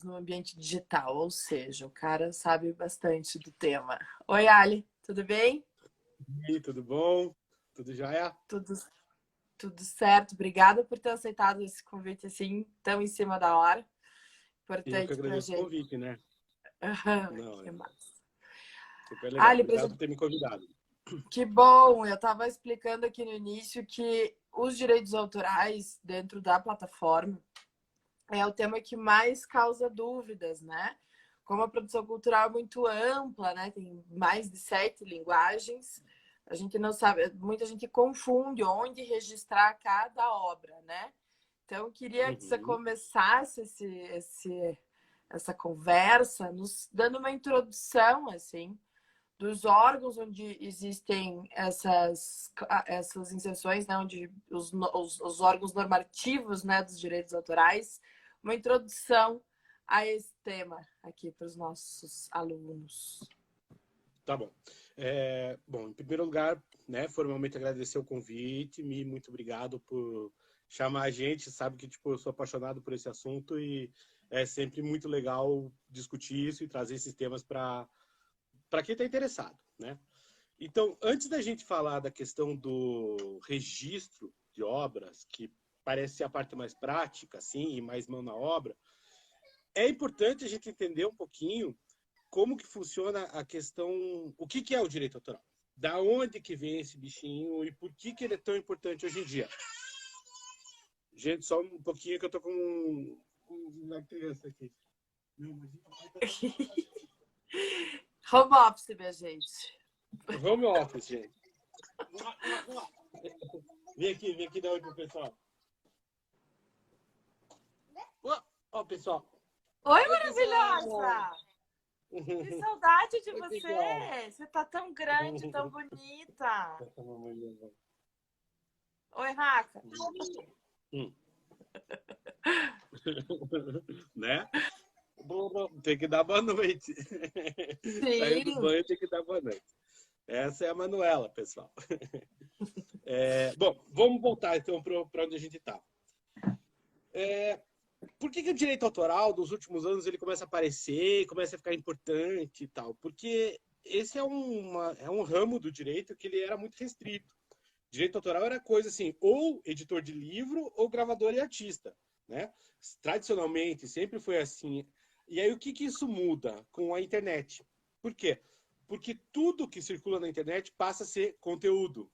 no ambiente digital, ou seja, o cara sabe bastante do tema. Oi, Ali, tudo bem? E aí, tudo bom? Tudo jóia? Tudo, tudo certo. Obrigada por ter aceitado esse convite assim, tão em cima da hora. Eu que Importante pra agradeço o gente. convite, né? Não, Que é massa. super legal. Ali, Obrigado por ter me convidado. que bom! Eu estava explicando aqui no início que os direitos autorais dentro da plataforma é o tema que mais causa dúvidas, né? Como a produção cultural é muito ampla, né? Tem mais de 7 linguagens, a gente não sabe, muita gente confunde onde registrar cada obra, né? Então, eu queria que você Uhum. começasse essa conversa nos dando uma introdução, assim, dos órgãos onde existem essas inserções, né, onde os órgãos normativos, né, dos direitos autorais, uma introdução a esse tema aqui para os nossos alunos. Tá bom. Bom, em primeiro lugar, né, formalmente agradecer o convite, muito obrigado por chamar a gente, sabe que tipo, eu sou apaixonado por esse assunto e é sempre muito legal discutir isso e trazer esses temas para quem está interessado, né? Então, antes da gente falar da questão do registro de obras, que parece ser a parte mais prática, assim, e mais mão na obra, é importante a gente entender um pouquinho como que funciona a questão, o que que é o direito autoral? Da onde que vem esse bichinho e por que que ele é tão importante hoje em dia? Gente, só um pouquinho que eu tô com uma criança aqui. Não, mas Home office, minha gente. home office, gente. Vem aqui dar oi pro pessoal. Ó, pessoal. Oi, Oi, pessoal. maravilhosa! Que saudade de Oi, pessoal. você! Você tá tão grande, tão bonita. Oi, Raca. Hum. Né? Tem que dar boa noite. Saiu do Sim. banho, tem que dar boa noite. Essa é a Manuela, pessoal. Bom, vamos voltar então para onde a gente está. Por que o direito autoral, nos últimos anos, ele começa a aparecer, começa a ficar importante e tal? Porque esse é um ramo do direito que ele era muito restrito. Direito autoral era coisa assim, ou editor de livro ou gravador e artista, né? Tradicionalmente, sempre foi assim. E aí o que isso muda com a internet? Por quê? Porque tudo que circula na internet passa a ser conteúdo,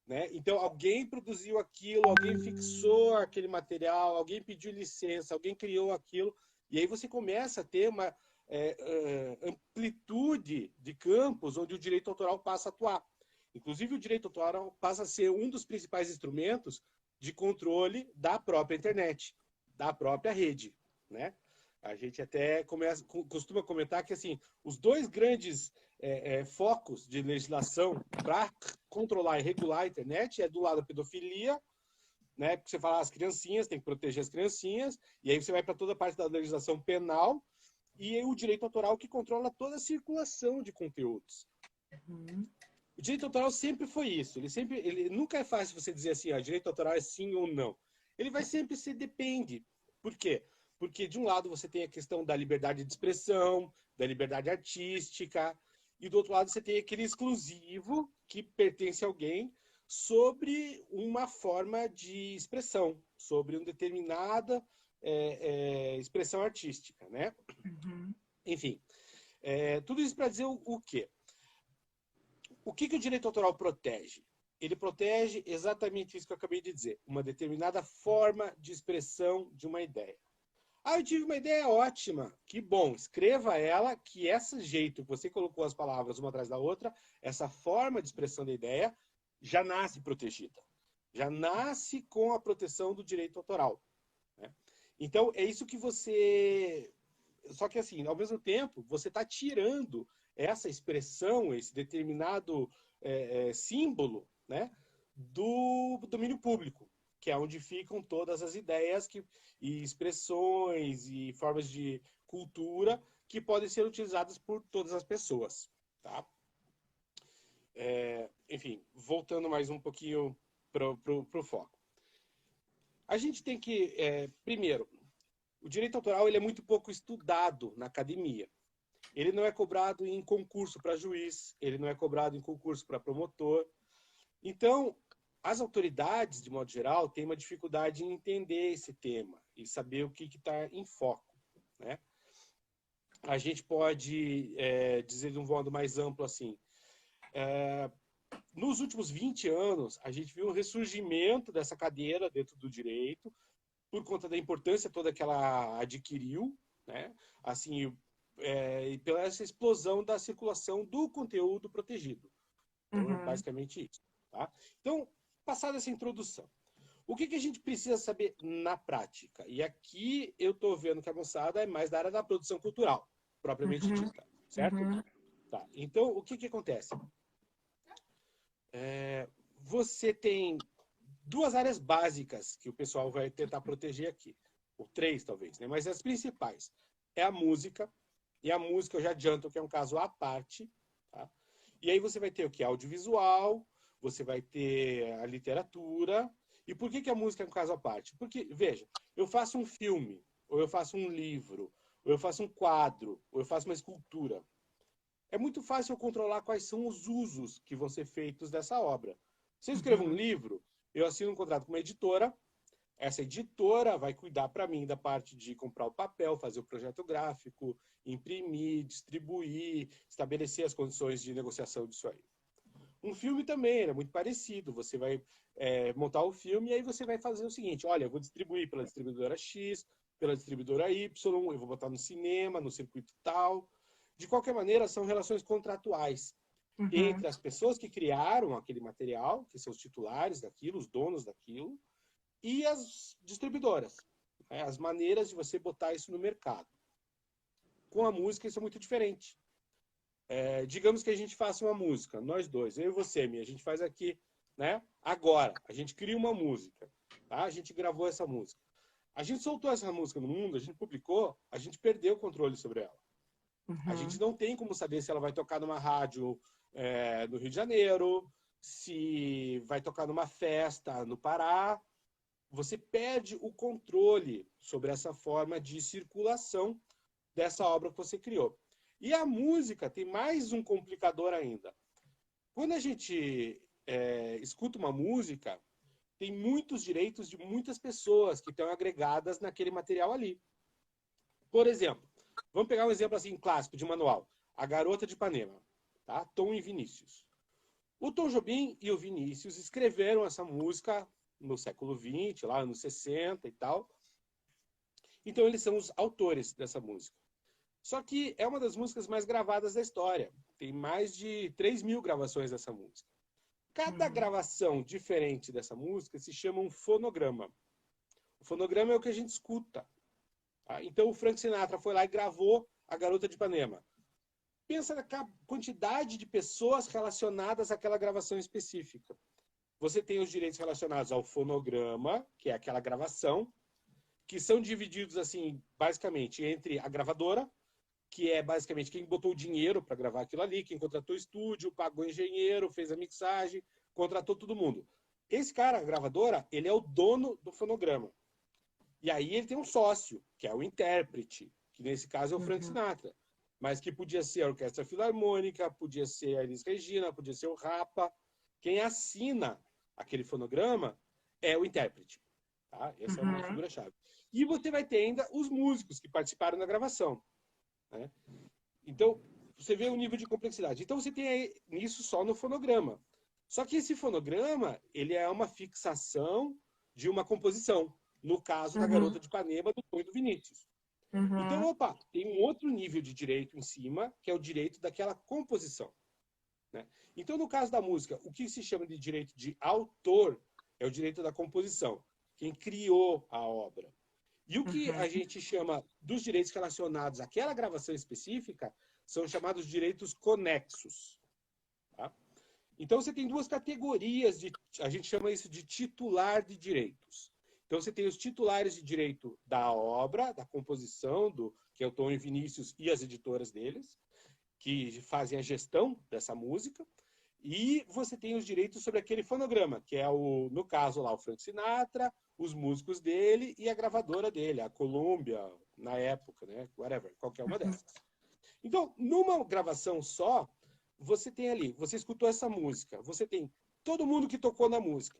né? Então alguém produziu aquilo, alguém fixou aquele material, alguém pediu licença, alguém criou aquilo, e aí você começa a ter uma amplitude de campos onde o direito autoral passa a atuar. Inclusive, o direito autoral passa a ser um dos principais instrumentos de controle da própria internet, da própria rede, né? A gente até costuma comentar que assim, os dois grandes focos de legislação para controlar e regular a internet é do lado a pedofilia, né? Porque você fala as criancinhas, tem que proteger as criancinhas, e aí você vai para toda a parte da legislação penal e o direito autoral que controla toda a circulação de conteúdos. Uhum. O direito autoral sempre foi isso. Ele nunca é fácil você dizer assim, direito autoral é sim ou não. Ele vai sempre ser depende. Por quê? Porque de um lado você tem a questão da liberdade de expressão, da liberdade artística, e do outro lado você tem aquele exclusivo que pertence a alguém sobre uma forma de expressão, sobre uma determinada expressão artística, né? Uhum. Enfim, tudo isso para dizer o quê? O que o direito autoral protege? Ele protege exatamente isso que eu acabei de dizer, uma determinada forma de expressão de uma ideia. Eu tive uma ideia ótima. Que bom, escreva ela, que esse jeito que você colocou as palavras uma atrás da outra, essa forma de expressão da ideia, já nasce protegida. Já nasce com a proteção do direito autoral, né? Então, é isso que você... Só que, assim, ao mesmo tempo, você está tirando essa expressão, esse determinado símbolo, né, do domínio público, que é onde ficam todas as ideias e expressões e formas de cultura que podem ser utilizadas por todas as pessoas. Tá? Enfim, voltando mais um pouquinho para o foco. A gente tem que, primeiro, o direito autoral ele é muito pouco estudado na academia. Ele não é cobrado em concurso para juiz, ele não é cobrado em concurso para promotor. Então, as autoridades, de modo geral, têm uma dificuldade em entender esse tema e saber o que está em foco, né? A gente pode dizer de um modo mais amplo assim, nos últimos 20 anos, a gente viu um ressurgimento dessa cadeira dentro do direito, por conta da importância toda que ela adquiriu, né? Assim, e pela essa explosão da circulação do conteúdo protegido. Então, é basicamente isso. Tá? Então, passada essa introdução, o que a gente precisa saber na prática? E aqui eu estou vendo que a moçada é mais da área da produção cultural, propriamente dita, certo? Tá. Então, o que acontece? Você tem duas áreas básicas que o pessoal vai tentar proteger aqui. Ou três, talvez, né? Mas as principais. É a música. E a música, eu já adianto que é um caso à parte. Tá? E aí você vai ter o que? Audiovisual, você vai ter a literatura. E por que a música é um caso à parte? Porque, veja, eu faço um filme, ou eu faço um livro, ou eu faço um quadro, ou eu faço uma escultura. É muito fácil eu controlar quais são os usos que vão ser feitos dessa obra. Se eu escrevo um livro, eu assino um contrato com uma editora, essa editora vai cuidar para mim da parte de comprar o papel, fazer o projeto gráfico, imprimir, distribuir, estabelecer as condições de negociação disso aí. Um filme também é muito parecido. Você vai montar o filme e aí você vai fazer o seguinte, olha, eu vou distribuir pela distribuidora X, pela distribuidora Y, eu vou botar no cinema, no circuito tal. De qualquer maneira, são relações contratuais entre as pessoas que criaram aquele material, que são os titulares daquilo, os donos daquilo, e as distribuidoras. Né? As maneiras de você botar isso no mercado. Com a música, isso é muito diferente. Digamos que a gente faça uma música, nós dois, eu e você, Mia, a gente faz aqui, né? Agora, a gente cria uma música, tá? A gente gravou essa música. A gente soltou essa música no mundo, a gente publicou, a gente perdeu o controle sobre ela. A gente não tem como saber se ela vai tocar numa rádio no Rio de Janeiro, se vai tocar numa festa no Pará. Você perde o controle sobre essa forma de circulação dessa obra que você criou. E a música tem mais um complicador ainda. Quando a gente escuta uma música, tem muitos direitos de muitas pessoas que estão agregadas naquele material ali. Por exemplo, vamos pegar um exemplo assim clássico de manual. A Garota de Ipanema, tá? Tom e Vinícius. O Tom Jobim e o Vinícius escreveram essa música no século XX, lá anos 60 e tal. Então, eles são os autores dessa música. Só que é uma das músicas mais gravadas da história. Tem mais de 3.000 gravações dessa música. Cada gravação diferente dessa música se chama um fonograma. O fonograma é o que a gente escuta. Tá? Então, o Frank Sinatra foi lá e gravou A Garota de Ipanema. Pensa na quantidade de pessoas relacionadas àquela gravação específica. Você tem os direitos relacionados ao fonograma, que é aquela gravação, que são divididos, assim, basicamente, entre a gravadora, que é basicamente quem botou o dinheiro para gravar aquilo ali, quem contratou o estúdio, pagou o engenheiro, fez a mixagem, contratou todo mundo. Esse cara, a gravadora, ele é o dono do fonograma. E aí ele tem um sócio, que é o intérprete, que nesse caso é o Frank Sinatra. Mas que podia ser a Orquestra Filarmônica, podia ser a Elis Regina, podia ser o Rapa. Quem assina aquele fonograma é o intérprete. Tá? Essa é uma figura-chave. E você vai ter ainda os músicos que participaram da gravação. Né? Então, você vê o nível de complexidade. Então, você tem aí, isso só no fonograma. Só que esse fonograma, ele é uma fixação de uma composição. No caso da Garota de Ipanema, do Tom e do Vinícius. Então, opa, tem um outro nível de direito em cima, que é o direito daquela composição. Né? Então, no caso da música, o que se chama de direito de autor é o direito da composição. Quem criou a obra. E o que a gente chama dos direitos relacionados àquela gravação específica são chamados direitos conexos. Tá? Então, você tem duas categorias, a gente chama isso de titular de direitos. Então, você tem os titulares de direito da obra, da composição, que é o Tom e Vinícius e as editoras deles, que fazem a gestão dessa música. E você tem os direitos sobre aquele fonograma, que é, no caso lá, o Frank Sinatra, os músicos dele e a gravadora dele, a Columbia, na época, né? Whatever, qualquer uma dessas. Então, numa gravação só, você tem ali, você escutou essa música, você tem todo mundo que tocou na música,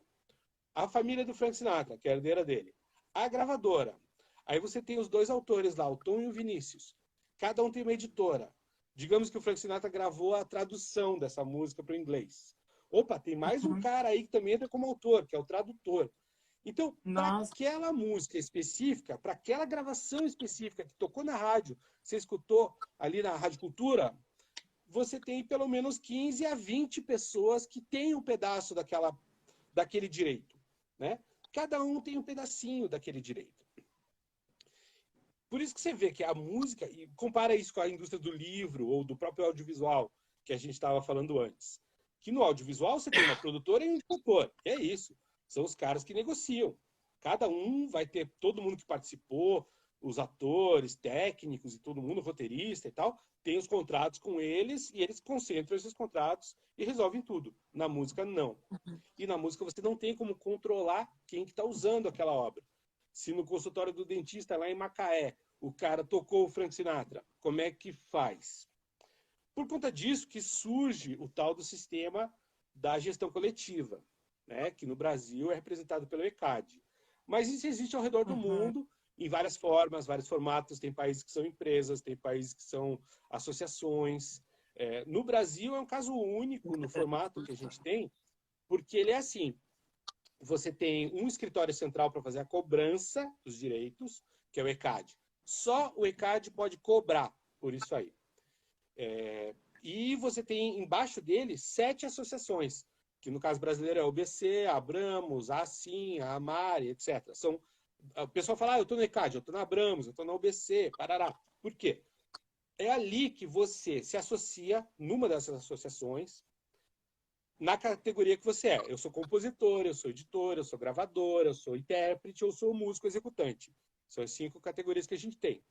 a família do Frank Sinatra, que é a herdeira dele, a gravadora. Aí você tem os dois autores lá, o Tom e o Vinícius. Cada um tem uma editora. Digamos que o Frank Sinatra gravou a tradução dessa música para o inglês. Opa, tem mais um cara aí que também entra como autor, que é o tradutor. Então, para Nossa. aquela música específica, para aquela gravação específica que tocou na rádio, você escutou ali na Rádio Cultura, você tem pelo menos 15 a 20 pessoas que têm um pedaço daquele direito, né? Cada um tem um pedacinho daquele direito. Por isso que você vê que a música, e compara isso com a indústria do livro ou do próprio audiovisual, que a gente estava falando antes. Que no audiovisual você tem uma produtora e um diretor. Que é isso. São os caras que negociam. Cada um vai ter, todo mundo que participou, os atores, técnicos e todo mundo, roteirista e tal, tem os contratos com eles e eles concentram esses contratos e resolvem tudo. Na música, não. E na música você não tem como controlar quem que está usando aquela obra. Se no consultório do dentista lá em Macaé o cara tocou o Frank Sinatra, como é que faz? Por conta disso que surge o tal do sistema da gestão coletiva, né? Que no Brasil é representado pelo ECAD. Mas isso existe ao redor do mundo, em várias formas, vários formatos. Tem países que são empresas, tem países que são associações. No Brasil é um caso único no formato que a gente tem, porque ele é assim, você tem um escritório central para fazer a cobrança dos direitos, que é o ECAD. Só o ECAD pode cobrar por isso aí. E você tem embaixo dele 7 associações, que no caso brasileiro é a OBC, a Abramos, a Assim, a Amari, etc. O pessoal fala, eu estou no ECAD, eu estou na Abramos, eu estou na OBC, parará. Por quê? É ali que você se associa numa dessas associações, na categoria que você é. Eu sou compositor, eu sou editor, eu sou gravador, eu sou intérprete, eu sou músico executante. São as 5 categorias que a gente tem,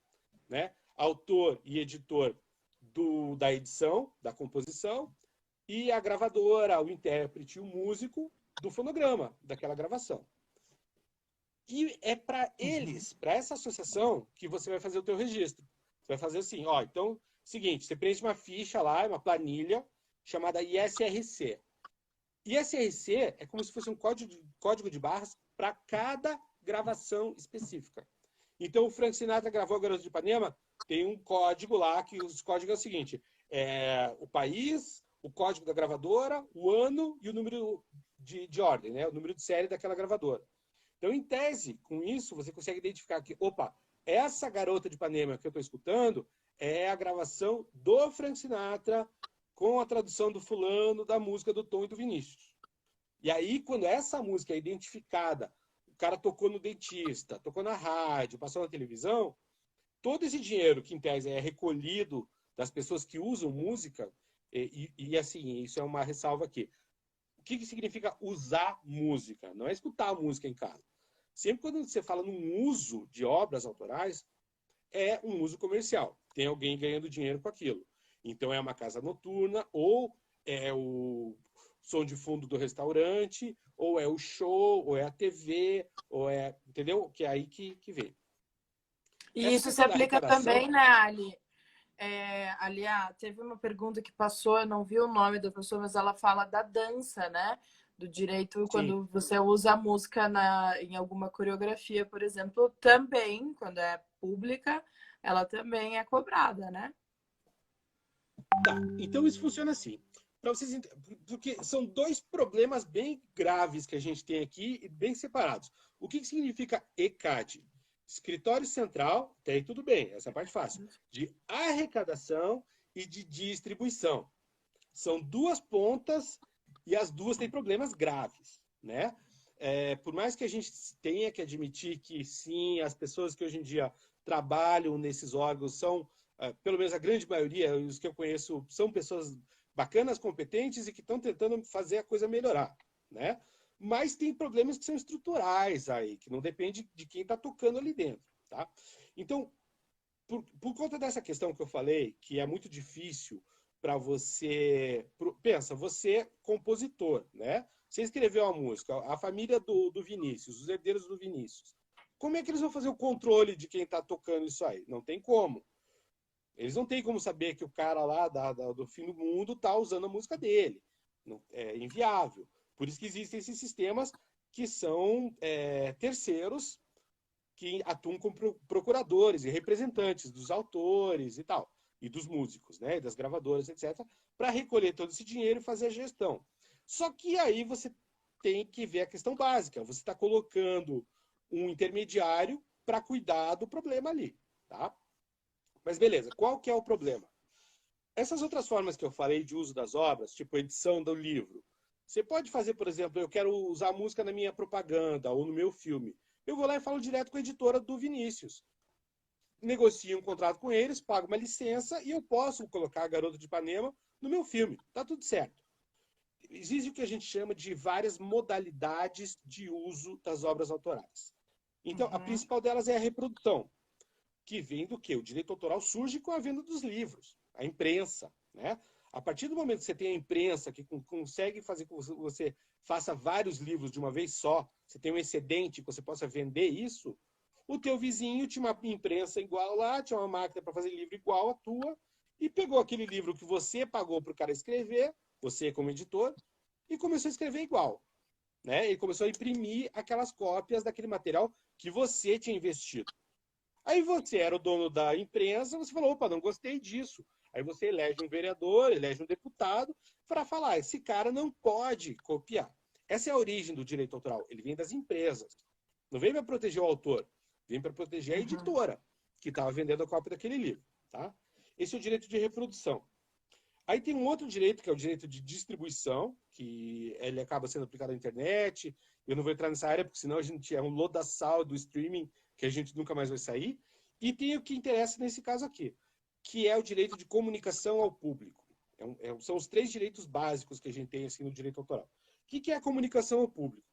né? Autor e editor da edição, da composição, e a gravadora, o intérprete, o músico do fonograma, daquela gravação. E é para eles, para essa associação, que você vai fazer o teu registro. Você vai fazer assim, ó, então, seguinte, você preenche uma ficha lá, uma planilha, chamada ISRC. ISRC é como se fosse um código de barras para cada gravação específica. Então, o Frank Sinatra gravou a Garota de Ipanema, tem um código lá, que os códigos é o seguinte, o país, o código da gravadora, o ano e o número de ordem, né? O número de série daquela gravadora. Então, em tese, com isso, você consegue identificar que, opa, essa Garota de Ipanema que eu estou escutando é a gravação do Frank Sinatra com a tradução do fulano da música do Tom e do Vinícius. E aí, quando essa música é identificada, o cara tocou no dentista, tocou na rádio, passou na televisão, todo esse dinheiro que, em tese, é recolhido das pessoas que usam música, e assim, isso é uma ressalva aqui. O que significa usar música? Não é escutar a música em casa. Sempre quando você fala num uso de obras autorais, é um uso comercial. Tem alguém ganhando dinheiro com aquilo. Então, é uma casa noturna, ou é o som de fundo do restaurante, ou é o show, ou é a TV, ou é... Entendeu? Que é aí que vem. E isso se aplica também, né, Ali? Aliás, teve uma pergunta que passou, eu não vi o nome da pessoa, mas ela fala da dança, né? Do direito, sim, quando você usa a música em alguma coreografia, por exemplo, também, quando é pública, ela também é cobrada, né? Tá, então isso funciona assim. Para vocês porque são 2 problemas bem graves que a gente tem aqui, bem separados. O que significa ECAD? Escritório Central, até aí tudo bem, essa é a parte fácil. De arrecadação e de distribuição. São 2 pontas e as 2 têm problemas graves, né? Por mais que a gente tenha que admitir que, sim, as pessoas que hoje em dia trabalham nesses órgãos são, pelo menos a grande maioria, os que eu conheço, são pessoas bacanas, competentes e que estão tentando fazer a coisa melhorar, né? Mas tem problemas que são estruturais aí, que não depende de quem está tocando ali dentro, tá? Então, por conta dessa questão que eu falei, que é muito difícil para você... Pensa, você compositor, né? Você escreveu a música, a família do Vinícius, os herdeiros do Vinícius. Como é que eles vão fazer o controle de quem está tocando isso aí? Não tem como. Eles não têm como saber que o cara lá do fim do mundo está usando a música dele. É inviável. Por isso que existem esses sistemas que são terceiros que atuam como procuradores e representantes dos autores e tal, e dos músicos, né, das gravadoras, etc., para recolher todo esse dinheiro e fazer a gestão. Só que aí você tem que ver a questão básica. Você está colocando um intermediário para cuidar do problema ali, tá? Mas beleza, qual que é o problema? Essas outras formas que eu falei de uso das obras, tipo edição do livro, você pode fazer, por exemplo, eu quero usar a música na minha propaganda ou no meu filme. Eu vou lá e falo direto com a editora do Vinícius. Negocio um contrato com eles, pago uma licença e eu posso colocar a Garota de Ipanema no meu filme. Tá tudo certo. Existe o que a gente chama de várias modalidades de uso das obras autorais. Então, a principal delas é a reprodução, que vem do quê? O direito autoral surge com a venda dos livros, a imprensa, né? A partir do momento que você tem a imprensa que consegue fazer com que você faça vários livros de uma vez só, você tem um excedente que você possa vender isso, o teu vizinho tinha uma imprensa igual lá, tinha uma máquina para fazer livro igual a tua, e pegou aquele livro que você pagou para o cara escrever, você como editor, e começou a escrever igual, né? Ele começou a imprimir aquelas cópias daquele material que você tinha investido. Aí você era o dono da imprensa, você falou, opa, não gostei disso. Aí você elege um vereador, elege um deputado, para falar, esse cara não pode copiar. Essa é a origem do direito autoral. Ele vem das empresas. Não vem para proteger o autor, vem para proteger a editora, que estava vendendo a cópia daquele livro. Tá? Esse é o direito de reprodução. Aí tem um outro direito, que é o direito de distribuição, que ele acaba sendo aplicado na internet. Eu não vou entrar nessa área, porque senão a gente é um lodaçal do streaming, que a gente nunca mais vai sair. E tem o que interessa nesse caso aqui, que é o direito de comunicação ao público. São os 3 direitos básicos que a gente tem assim, no direito autoral. O que é a comunicação ao público?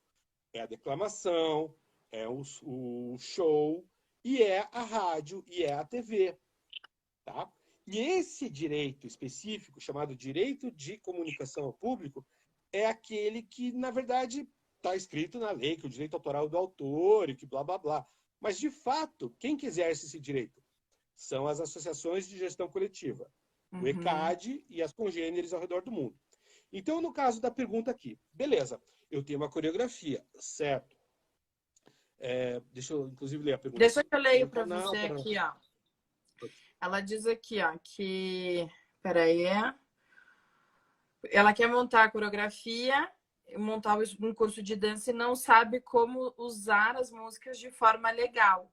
É a declamação, é o show, e é a rádio, e é a TV. Tá? E esse direito específico, chamado direito de comunicação ao público, é aquele que, na verdade, está escrito na lei, que é o direito autoral do autor e que blá, blá, blá. Mas, de fato, quem que exerce esse direito? São as associações de gestão coletiva, o ECAD e as congêneres ao redor do mundo. Então, no caso da pergunta aqui, beleza, eu tenho uma coreografia, certo? Deixa eu, inclusive, ler a pergunta. Deixa que eu leio para você aqui, ó. Ela diz aqui, ó, que... Peraí. Ela quer montar a coreografia, montar um curso de dança e não sabe como usar as músicas de forma legal.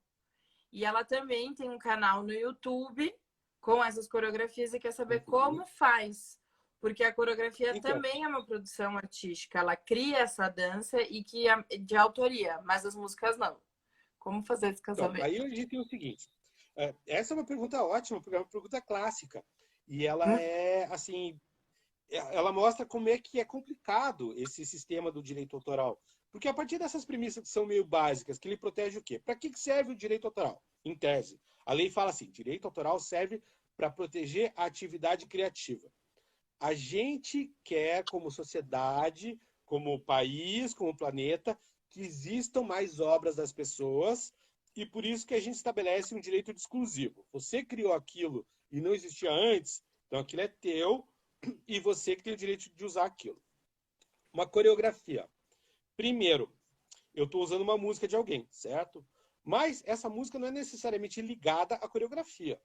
E ela também tem um canal no YouTube com essas coreografias e quer saber como faz. Porque a coreografia também é uma produção artística. Ela cria essa dança e que é de autoria, mas as músicas não. Como fazer esse casamento? Aí a gente tem o seguinte. Essa é uma pergunta ótima, porque é uma pergunta clássica. E ela é, assim... Ela mostra como é que é complicado esse sistema do direito autoral. Porque a partir dessas premissas que são meio básicas, que ele protege o quê? Para que serve o direito autoral? Em tese. A lei fala assim, direito autoral serve para proteger a atividade criativa. A gente quer, como sociedade, como país, como planeta, que existam mais obras das pessoas e por isso que a gente estabelece um direito exclusivo. Você criou aquilo e não existia antes, então aquilo é teu, e você que tem o direito de usar aquilo. Uma coreografia. Primeiro, eu estou usando uma música de alguém, certo? Mas essa música não é necessariamente ligada à coreografia.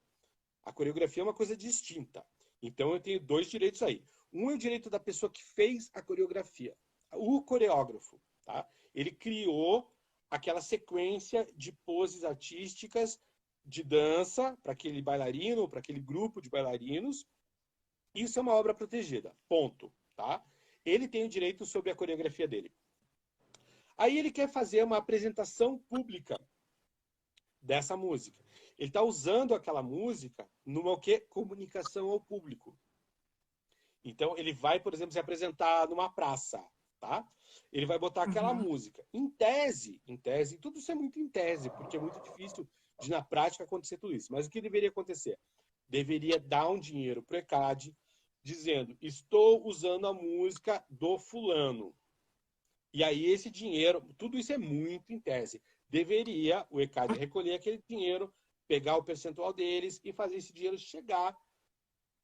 A coreografia é uma coisa distinta. Então eu tenho 2 direitos aí. Um é o direito da pessoa que fez a coreografia. O coreógrafo, tá? Ele criou aquela sequência de poses artísticas de dança para aquele bailarino, para aquele grupo de bailarinos. Isso é uma obra protegida, ponto, tá? Ele tem o direito sobre a coreografia dele. Aí ele quer fazer uma apresentação pública dessa música. Ele está usando aquela música numa o quê? Comunicação ao público. Então, ele vai, por exemplo, se apresentar numa praça, tá? Ele vai botar aquela música. Em tese, tudo isso é muito em tese, porque é muito difícil de, na prática, acontecer tudo isso. Mas o que deveria acontecer? Deveria dar um dinheiro para o ECAD, dizendo, estou usando a música do fulano. E aí esse dinheiro, tudo isso é muito em tese. Deveria o ECAD recolher aquele dinheiro, pegar o percentual deles e fazer esse dinheiro chegar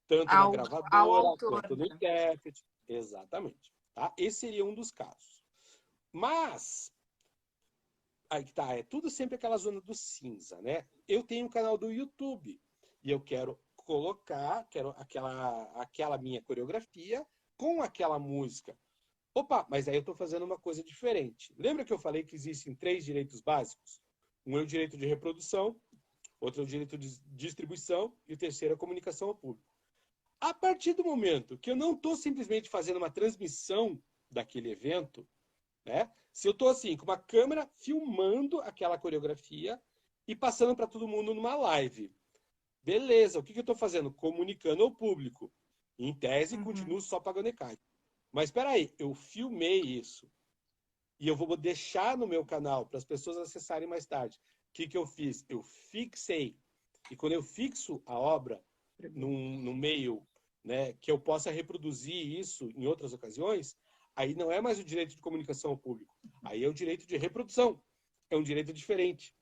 tanto na ao gravadora autor, quanto no né? intérprete. Exatamente. Tá? Esse seria um dos casos. Mas, aí que tá, é tudo sempre aquela zona do cinza, né? Eu tenho um canal do YouTube e eu quero colocar, quero aquela minha coreografia com aquela música. Opa, mas aí eu estou fazendo uma coisa diferente. Lembra que eu falei que existem 3 direitos básicos? Um é o direito de reprodução, outro é o direito de distribuição e o terceiro é a comunicação ao público. A partir do momento que eu não estou simplesmente fazendo uma transmissão daquele evento, né? Se eu estou assim, com uma câmera filmando aquela coreografia e passando para todo mundo numa live. Beleza, o que eu estou fazendo? Comunicando ao público. Em tese, continuo só pagando ECAD. Mas espera aí, eu filmei isso e eu vou deixar no meu canal para as pessoas acessarem mais tarde. O que eu fiz? Eu fixei. E quando eu fixo a obra num meio, né, que eu possa reproduzir isso em outras ocasiões, aí não é mais o direito de comunicação ao público. Aí é o direito de reprodução. É um direito diferente.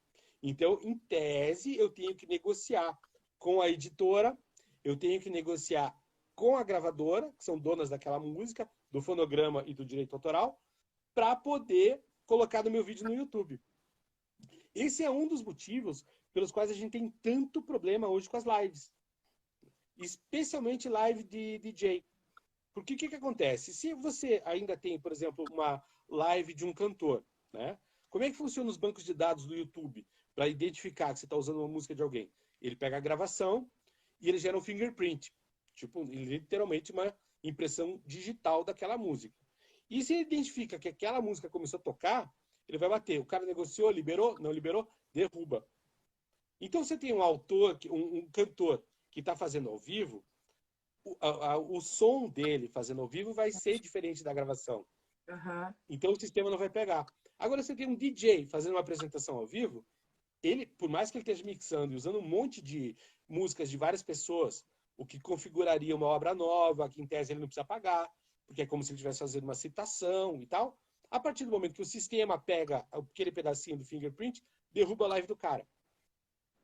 Então, em tese, eu tenho que negociar com a editora, eu tenho que negociar com a gravadora, que são donas daquela música, do fonograma e do direito autoral, para poder colocar no meu vídeo no YouTube. Esse é um dos motivos pelos quais a gente tem tanto problema hoje com as lives. Especialmente live de DJ. Porque o que acontece? Se você ainda tem, por exemplo, uma live de um cantor, né? Como é que funciona os bancos de dados do YouTube para identificar que você está usando uma música de alguém? Ele pega a gravação e ele gera um fingerprint. Tipo, literalmente uma impressão digital daquela música. E se ele identifica que aquela música começou a tocar, ele vai bater. O cara negociou, liberou, não liberou, derruba. Então você tem um autor, um cantor que está fazendo ao vivo, o som dele fazendo ao vivo vai ser diferente da gravação. Então o sistema não vai pegar. Agora você tem um DJ fazendo uma apresentação ao vivo, ele, por mais que ele esteja mixando e usando um monte de músicas de várias pessoas, o que configuraria uma obra nova, que em tese ele não precisa pagar, porque é como se ele estivesse fazendo uma citação e tal. A partir do momento que o sistema pega aquele pedacinho do fingerprint, derruba a live do cara.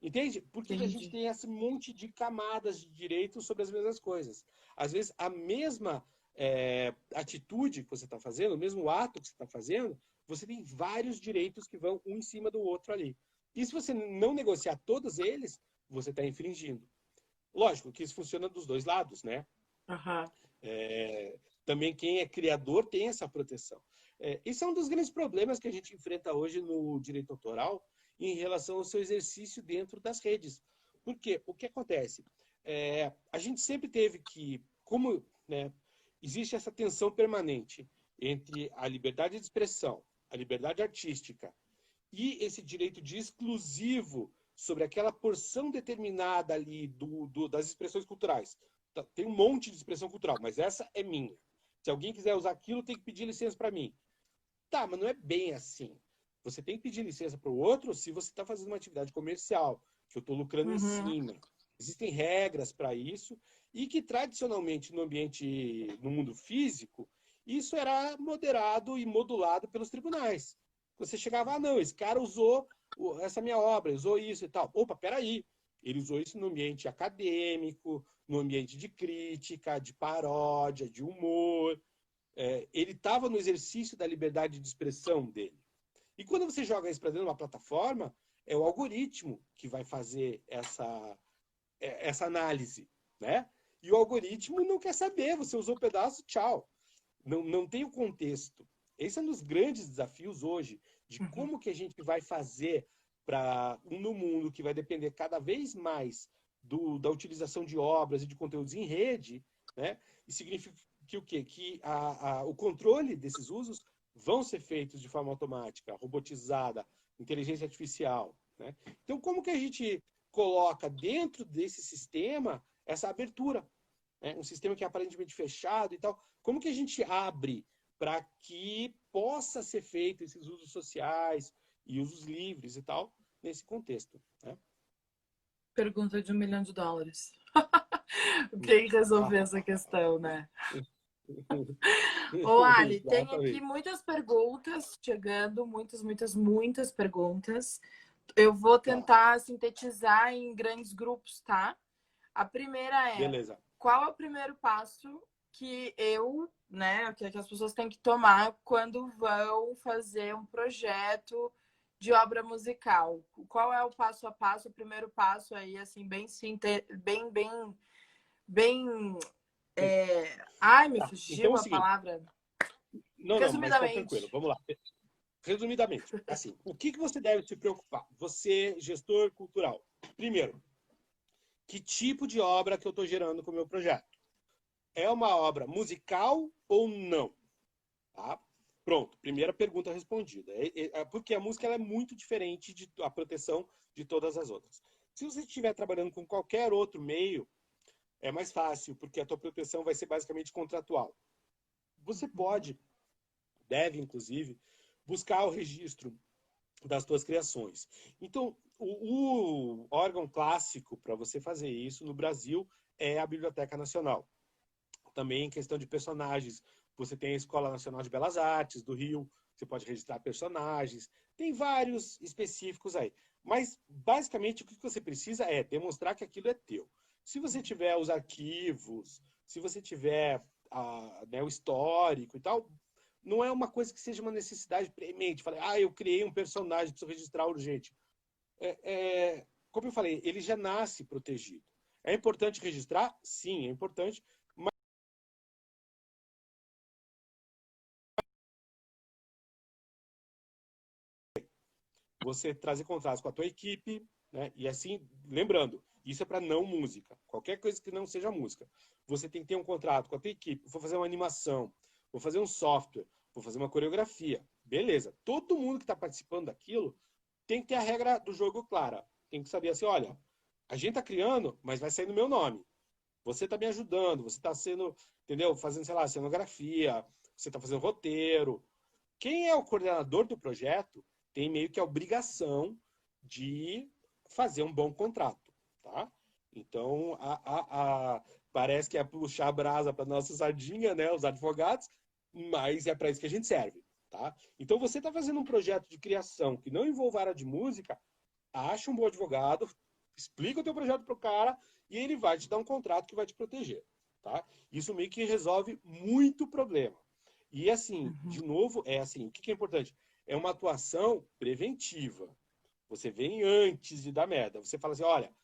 Entende? Por que a gente tem esse monte de camadas de direitos sobre as mesmas coisas? Às vezes, a mesma atitude que você está fazendo, o mesmo ato que você está fazendo, você tem vários direitos que vão um em cima do outro ali. E se você não negociar todos eles, você está infringindo. Lógico que isso funciona dos dois lados, né? Também quem é criador tem essa proteção. Esse é um dos grandes problemas que a gente enfrenta hoje no direito autoral em relação ao seu exercício dentro das redes. Por quê? O que acontece? A gente sempre teve que, como, né, existe essa tensão permanente entre a liberdade de expressão, a liberdade artística e esse direito de exclusivo sobre aquela porção determinada ali das expressões culturais. Tem um monte de expressão cultural, mas essa é minha. Se alguém quiser usar aquilo, tem que pedir licença para mim. Tá, mas não é bem assim. Você tem que pedir licença para o outro se você está fazendo uma atividade comercial, que eu estou lucrando em cima. Existem regras para isso e que, tradicionalmente, no ambiente, no mundo físico, isso era moderado e modulado pelos tribunais. Você chegava, não, esse cara usou essa minha obra, usou isso e tal. Opa, peraí. Ele usou isso no ambiente acadêmico, no ambiente de crítica, de paródia, de humor. Ele estava no exercício da liberdade de expressão dele. E quando você joga isso para dentro de uma plataforma, é o algoritmo que vai fazer essa análise, né? E o algoritmo não quer saber, você usou o pedaço, tchau. Não tem o contexto. Esse é um dos grandes desafios hoje, de como que a gente vai fazer para no mundo que vai depender cada vez mais da utilização de obras e de conteúdos em rede, né? E significa que o quê? Que o controle desses usos vão ser feitos de forma automática, robotizada, inteligência artificial, né? Então, como que a gente coloca dentro desse sistema essa abertura? Né? Um sistema que é aparentemente fechado e tal. Como que a gente abre para que possa ser feito esses usos sociais e usos livres e tal, nesse contexto? Né? Pergunta de $1 milhão. Tem que resolver essa questão, né? Ô, Ali, tem aqui Exatamente. muitas perguntas chegando, muitas perguntas. Eu vou Tá, tentar sintetizar em grandes grupos, tá? A primeira é: beleza. qual é o primeiro passo que né, que as pessoas têm que tomar quando vão fazer um projeto de obra musical? Qual é o passo a passo, o primeiro passo aí, assim, bem. Ai, me Tá, então é fugiu o a seguinte. palavra. Não, mas tá tranquilo. Resumidamente. Vamos lá. Resumidamente, assim, o que você deve se preocupar? Você, gestor cultural. Primeiro, que tipo de obra que eu estou gerando com o meu projeto? É uma obra musical ou não? Tá? Pronto, primeira pergunta respondida. Porque a música ela é muito diferente de a proteção de todas as outras. Se você estiver trabalhando com qualquer outro meio, é mais fácil, porque a tua proteção vai ser basicamente contratual. Você pode, deve inclusive, buscar o registro das tuas criações. Então, o órgão clássico para você fazer isso no Brasil é a Biblioteca Nacional. Também em questão de personagens, você tem a Escola Nacional de Belas Artes do Rio, você pode registrar personagens, tem vários específicos aí. Mas, basicamente, o que você precisa é demonstrar que aquilo é teu. Se você tiver os arquivos, se você tiver né, o histórico e tal, não é uma coisa que seja uma necessidade premente. Falei, eu criei um personagem, preciso registrar urgente. Como eu falei, ele já nasce protegido. É importante registrar? Sim, é importante. Você trazer contratos com a tua equipe, né? E assim, lembrando, isso é para não música. Qualquer coisa que não seja música. Você tem que ter um contrato com a tua equipe. Vou fazer uma animação, vou fazer um software, vou fazer uma coreografia. Beleza. Todo mundo que está participando daquilo tem que ter a regra do jogo clara. Tem que saber assim, olha, a gente está criando, mas vai sair no meu nome. Você está me ajudando, você está sendo, entendeu? Fazendo, sei lá, cenografia, você está fazendo roteiro. Quem é o coordenador do projeto tem meio que a obrigação de fazer um bom contrato, tá? Então, parece que é puxar a brasa para nossa sardinha, né, os advogados, mas é para isso que a gente serve, tá? Então, você está fazendo um projeto de criação que não envolva área de música, acha um bom advogado, explica o teu projeto pro cara e ele vai te dar um contrato que vai te proteger, tá? Isso meio que resolve muito problema. E assim, de novo, é assim, o que é importante? É uma atuação preventiva. Você vem antes de dar merda. Você fala assim, olha,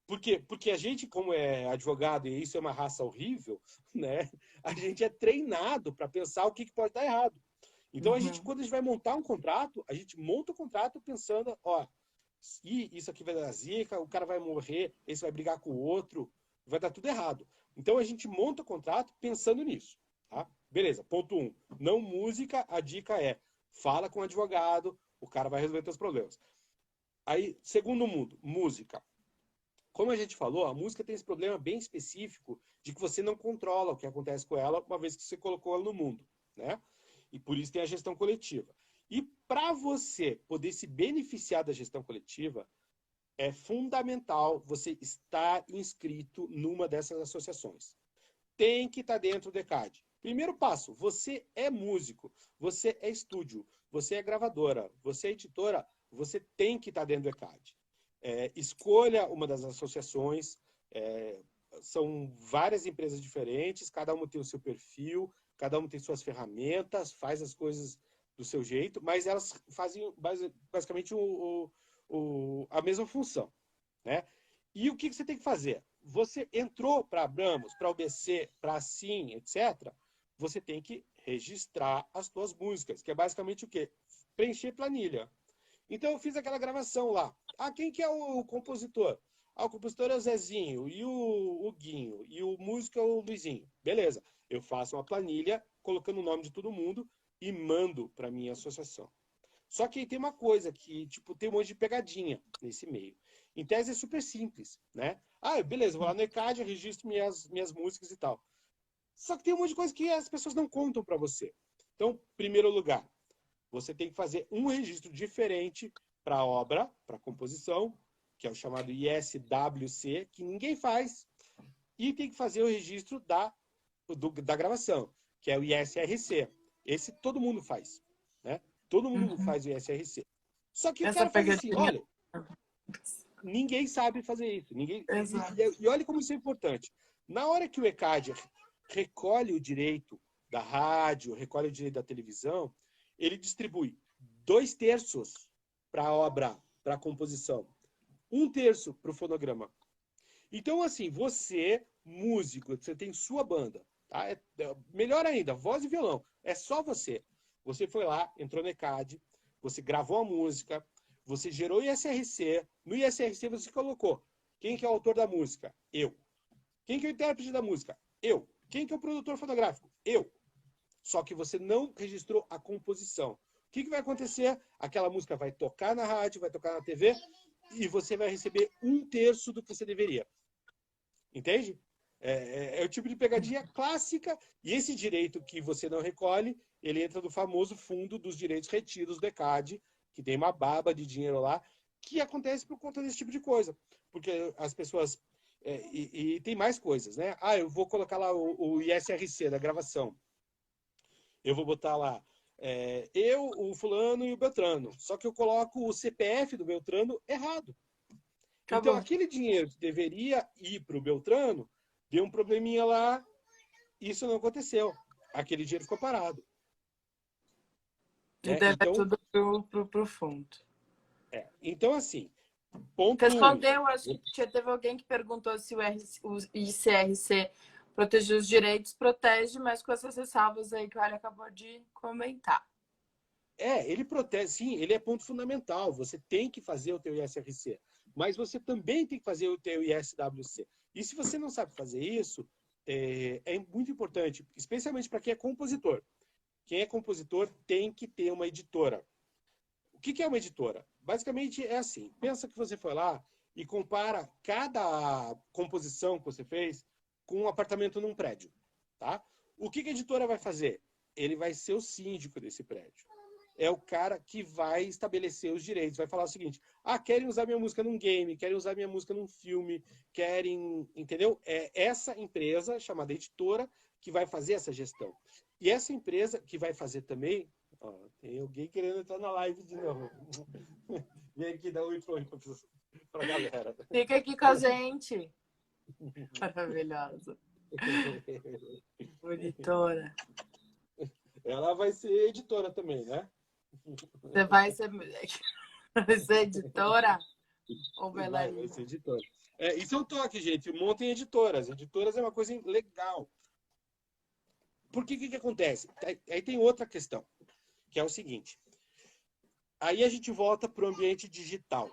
por quê? Porque a gente, como é advogado, e isso é uma raça horrível, né? A gente é treinado para pensar o que pode dar errado. Então, Uhum. quando a gente vai montar um contrato, a gente monta o contrato pensando, ó, isso aqui vai dar zica, o cara vai morrer, esse vai brigar com o outro, vai dar tudo errado. Então, a gente monta o contrato pensando nisso, tá? Beleza, ponto 1. Não música, a dica é, fala com o advogado, o cara vai resolver seus problemas. Aí, segundo mundo, música. Como a gente falou, a música tem esse problema bem específico de que você não controla o que acontece com ela uma vez que você colocou ela no mundo, né? E por isso tem a gestão coletiva. E para você poder se beneficiar da gestão coletiva, é fundamental você estar inscrito numa dessas associações. Tem que estar dentro do ECAD. Primeiro passo, você é músico, você é estúdio, você é gravadora, você é editora, você tem que estar dentro do ECAD. Escolha uma das associações, são várias empresas diferentes, cada uma tem o seu perfil, cada uma tem suas ferramentas, faz as coisas do seu jeito, mas elas fazem basicamente a mesma função, né? E o que você tem que fazer? Você entrou para Abramos, para UBC, para Assim, etc., você tem que registrar as suas músicas, que é basicamente o quê? Preencher planilha. Então eu fiz aquela gravação lá. Quem que é o compositor? O compositor é o Zezinho, e o Guinho, e o músico é o Luizinho. Beleza. Eu faço uma planilha colocando o nome de todo mundo e mando para minha associação. Só que tem uma coisa que, tipo, tem um monte de pegadinha nesse meio. Em tese é super simples, né? Beleza, vou lá no ECAD, registro minhas músicas e tal. Só que tem um monte de coisa que as pessoas não contam para você. Então, primeiro lugar, você tem que fazer um registro diferente para a obra, para a composição, que é o chamado ISWC, que ninguém faz. e tem que fazer o registro da gravação, que é o ISRC. Esse todo mundo faz, né? Todo mundo faz o ISRC. Só que o Essa cara faz assim, pegadinha. olha, ninguém sabe fazer isso. Exato. E olha como isso é importante. Na hora que o ECAD recolhe o direito da rádio, recolhe o direito da televisão, ele distribui 2/3 para a obra, para a composição, 1/3 para o fonograma. Então, assim, você, músico, você tem sua banda, tá? Melhor ainda, voz e violão. É só você. Você foi lá, entrou no ECAD, você gravou a música, você gerou ISRC. No ISRC você colocou quem que é o autor da música? Eu. Quem que é o intérprete da música? Eu. Quem que é o produtor fotográfico? Eu. Só que você não registrou a composição. O que, que vai acontecer? Aquela música vai tocar na rádio, vai tocar na TV e você vai receber 1/3 do que você deveria. Entende? É o tipo de pegadinha clássica. E esse direito que você não recolhe, ele entra no famoso fundo dos direitos retidos do ECAD, que tem uma baba de dinheiro lá, que acontece por conta desse tipo de coisa. Porque as pessoas... e tem mais coisas, né? Ah, eu vou colocar lá o ISRC da gravação. Eu vou botar lá eu, o fulano e o Beltrano. Só que eu coloco o CPF do Beltrano errado. Então, Acabou. aquele dinheiro que deveria ir para o Beltrano, deu um probleminha lá, isso não aconteceu. Aquele dinheiro ficou parado. E Né? deve Então, tudo pro fundo. então, assim, ponto 1. Respondeu, acho que teve alguém que perguntou se o ICRC proteger os direitos, protege, mas com essas ressalvas aí que o Ali acabou de comentar. Ele protege, sim, ele é ponto fundamental. Você tem que fazer o teu ISRC, mas você também tem que fazer o teu ISWC. E se você não sabe fazer isso, é muito importante, especialmente para quem é compositor. Quem é compositor tem que ter uma editora. O que é uma editora? Basicamente é assim, pensa que você foi lá e compara cada composição que você fez com um apartamento num prédio. Tá? O que a editora vai fazer? Ele vai ser o síndico desse prédio. É o cara que vai estabelecer os direitos, vai falar o seguinte: querem usar minha música num game, querem usar minha música num filme, querem, entendeu? É essa empresa, chamada editora, que vai fazer essa gestão. E essa empresa que vai fazer também, tem alguém querendo entrar na live de novo. Vem aqui dar oi pra galera. Fica aqui com a gente. Maravilhosa. Bonitona. Ela vai ser editora também, né? Você vai ser editora ou Vai bailarina? ser editora. Isso é um toque, gente. Montem editoras. Editoras é uma coisa legal. Porque o que acontece? Aí tem outra questão, que é o seguinte. Aí a gente volta para o ambiente digital.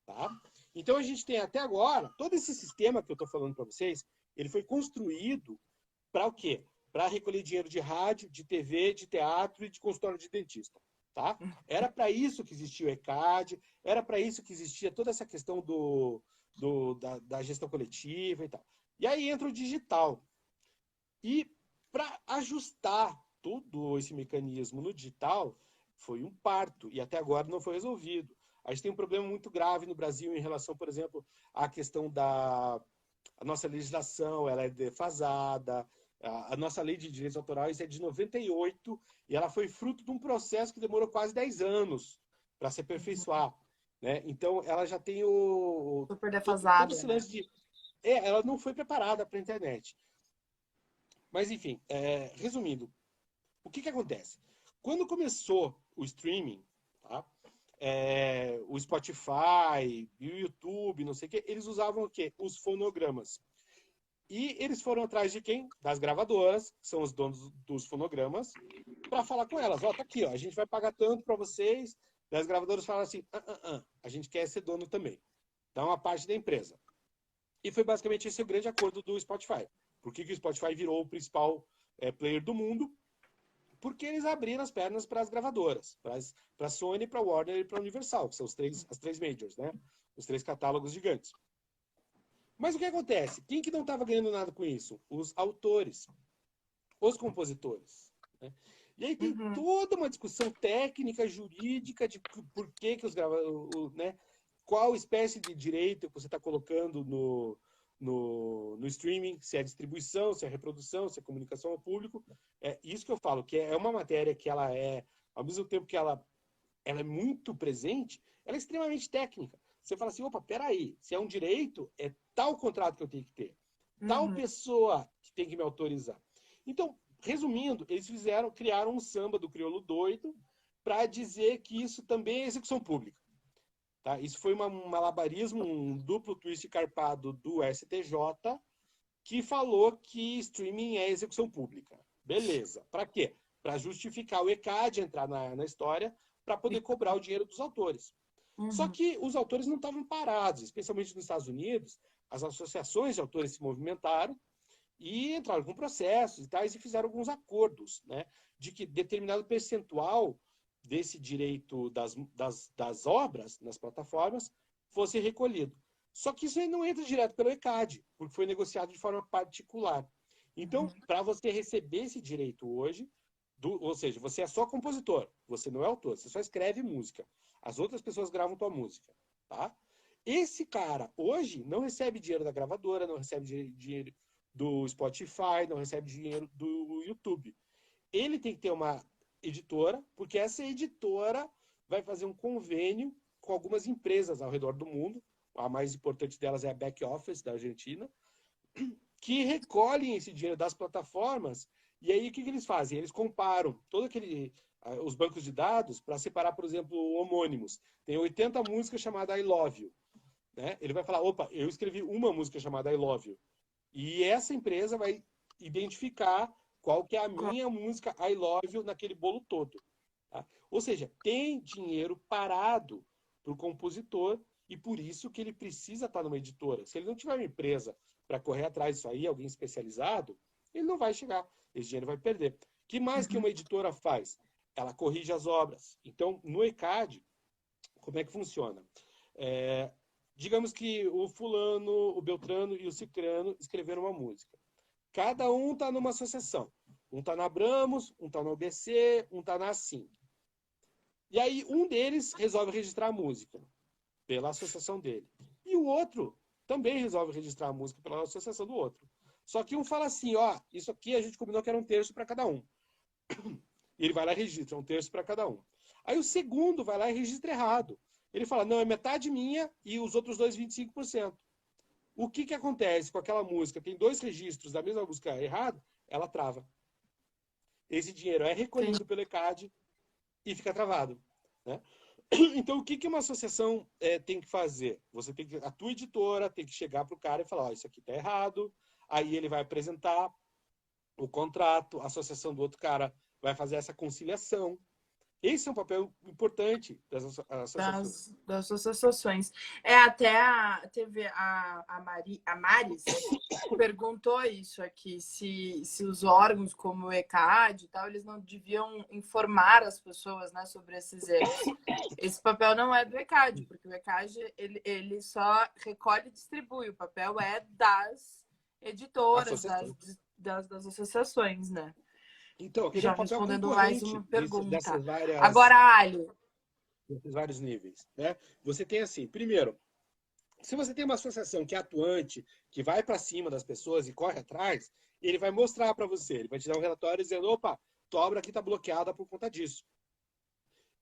Tá? Então a gente tem até agora, todo esse sistema que eu estou falando para vocês, ele foi construído para o quê? Para recolher dinheiro de rádio, de TV, de teatro e de consultório de dentista. Tá? Era para isso que existia o ECAD, era para isso que existia toda essa questão da gestão coletiva e tal. E aí entra o digital. E para ajustar todo esse mecanismo no digital, foi um parto, e até agora não foi resolvido. A gente tem um problema muito grave no Brasil em relação, por exemplo, à questão a nossa legislação, ela é defasada, a nossa lei de direitos autorais é de 98 e ela foi fruto de um processo que demorou quase 10 anos para se aperfeiçoar. Né? Então, ela já tem Super todo defasada, esse né? lance de... ela não foi preparada para a internet. Mas, enfim, resumindo, o que acontece? Quando começou o streaming, tá? O Spotify, o YouTube, não sei o quê, eles usavam o quê? Os fonogramas. E eles foram atrás de quem? Das gravadoras, que são os donos dos fonogramas, para falar com elas. Tá aqui, a gente vai pagar tanto para vocês. E as gravadoras falaram assim, a gente quer ser dono também. Dá uma parte da empresa. E foi basicamente esse o grande acordo do Spotify. Por que o Spotify virou o principal player do mundo? Porque eles abriram as pernas para as gravadoras, para a Sony, para a Warner e para a Universal, que são as três majors, né? Os 3 catálogos gigantes. Mas o que acontece? Quem que não estava ganhando nada com isso? Os autores, os compositores. Né? E aí tem toda uma discussão técnica, jurídica, de por que os gravadores, né? Qual espécie de direito que você está colocando no streaming, se é distribuição, se é reprodução, se é comunicação ao público. É isso que eu falo, que é uma matéria que ela é, ao mesmo tempo que ela é muito presente, ela é extremamente técnica. Você fala assim, opa, peraí, se é um direito, é tal contrato que eu tenho que ter. Tal pessoa que tem que me autorizar. Então, resumindo, eles criaram um samba do crioulo doido para dizer que isso também é execução pública. Tá? Isso foi um malabarismo, um duplo twist carpado do STJ, que falou que streaming é execução pública. Beleza. Para quê? Para justificar o ECAD entrar na história, para poder cobrar o dinheiro dos autores. Só que os autores não estavam parados, especialmente nos Estados Unidos. As associações de autores se movimentaram e entraram com processos e tais, e fizeram alguns acordos, né, de que determinado percentual desse direito das obras nas plataformas fosse recolhido. Só que isso aí não entra direto pelo ECAD, porque foi negociado de forma particular. Então, para você receber esse direito hoje, ou seja, você é só compositor, você não é autor, você só escreve música. As outras pessoas gravam tua música, tá? Esse cara, hoje, não recebe dinheiro da gravadora, não recebe dinheiro do Spotify, não recebe dinheiro do YouTube. Ele tem que ter uma editora, porque essa editora vai fazer um convênio com algumas empresas ao redor do mundo. A mais importante delas é a Back Office, da Argentina, que recolhem esse dinheiro das plataformas. E aí, o que eles fazem? Eles comparam os bancos de dados para separar, por exemplo, homônimos. Tem 80 músicas chamadas I Love You. Né? Ele vai falar, opa, eu escrevi uma música chamada I Love You. E essa empresa vai identificar qual que é a minha música I Love You naquele bolo todo. Tá? Ou seja, tem dinheiro parado para o compositor e por isso que ele precisa estar numa editora. Se ele não tiver uma empresa para correr atrás disso aí, alguém especializado, ele não vai chegar. Esse dinheiro vai perder. O que mais que uma editora faz? Ela corrige as obras. Então, no ECAD, como é que funciona? Digamos que o fulano, o Beltrano e o Cicrano escreveram uma música. Cada um está numa associação. Um está na Abramos, um está na UBC, um está na Assim. E aí um deles resolve registrar a música pela associação dele. E o outro também resolve registrar a música pela associação do outro. Só que um fala assim, ó, isso aqui a gente combinou que era 1/3 para cada um. E ele vai lá e registra 1/3 para cada um. Aí o segundo vai lá e registra errado. Ele fala, não, é metade minha e os outros dois 25%. O que acontece com aquela música? Tem 2 registros da mesma música errado, ela trava. Esse dinheiro é recolhido pelo ECAD e fica travado. Né? Então, o que uma associação tem que fazer? A tua editora tem que chegar para o cara e falar, isso aqui está errado. Aí ele vai apresentar o contrato, a associação do outro cara vai fazer essa conciliação. Esse é um papel importante das associações. Das associações. Teve a Maris perguntou isso aqui, se os órgãos como o ECAD e tal, eles não deviam informar as pessoas, né, sobre esses erros. Esse papel não é do ECAD, porque o ECAD ele só recolhe e distribui. O papel é das editoras, das associações, né? Então, ele já é um papel respondendo mais uma pergunta. Dessas várias, agora, Alho. Desses vários níveis. Né? Você tem assim, primeiro, se você tem uma associação que é atuante, que vai para cima das pessoas e corre atrás, ele vai mostrar para você, ele vai te dar um relatório dizendo, opa, tua obra aqui está bloqueada por conta disso.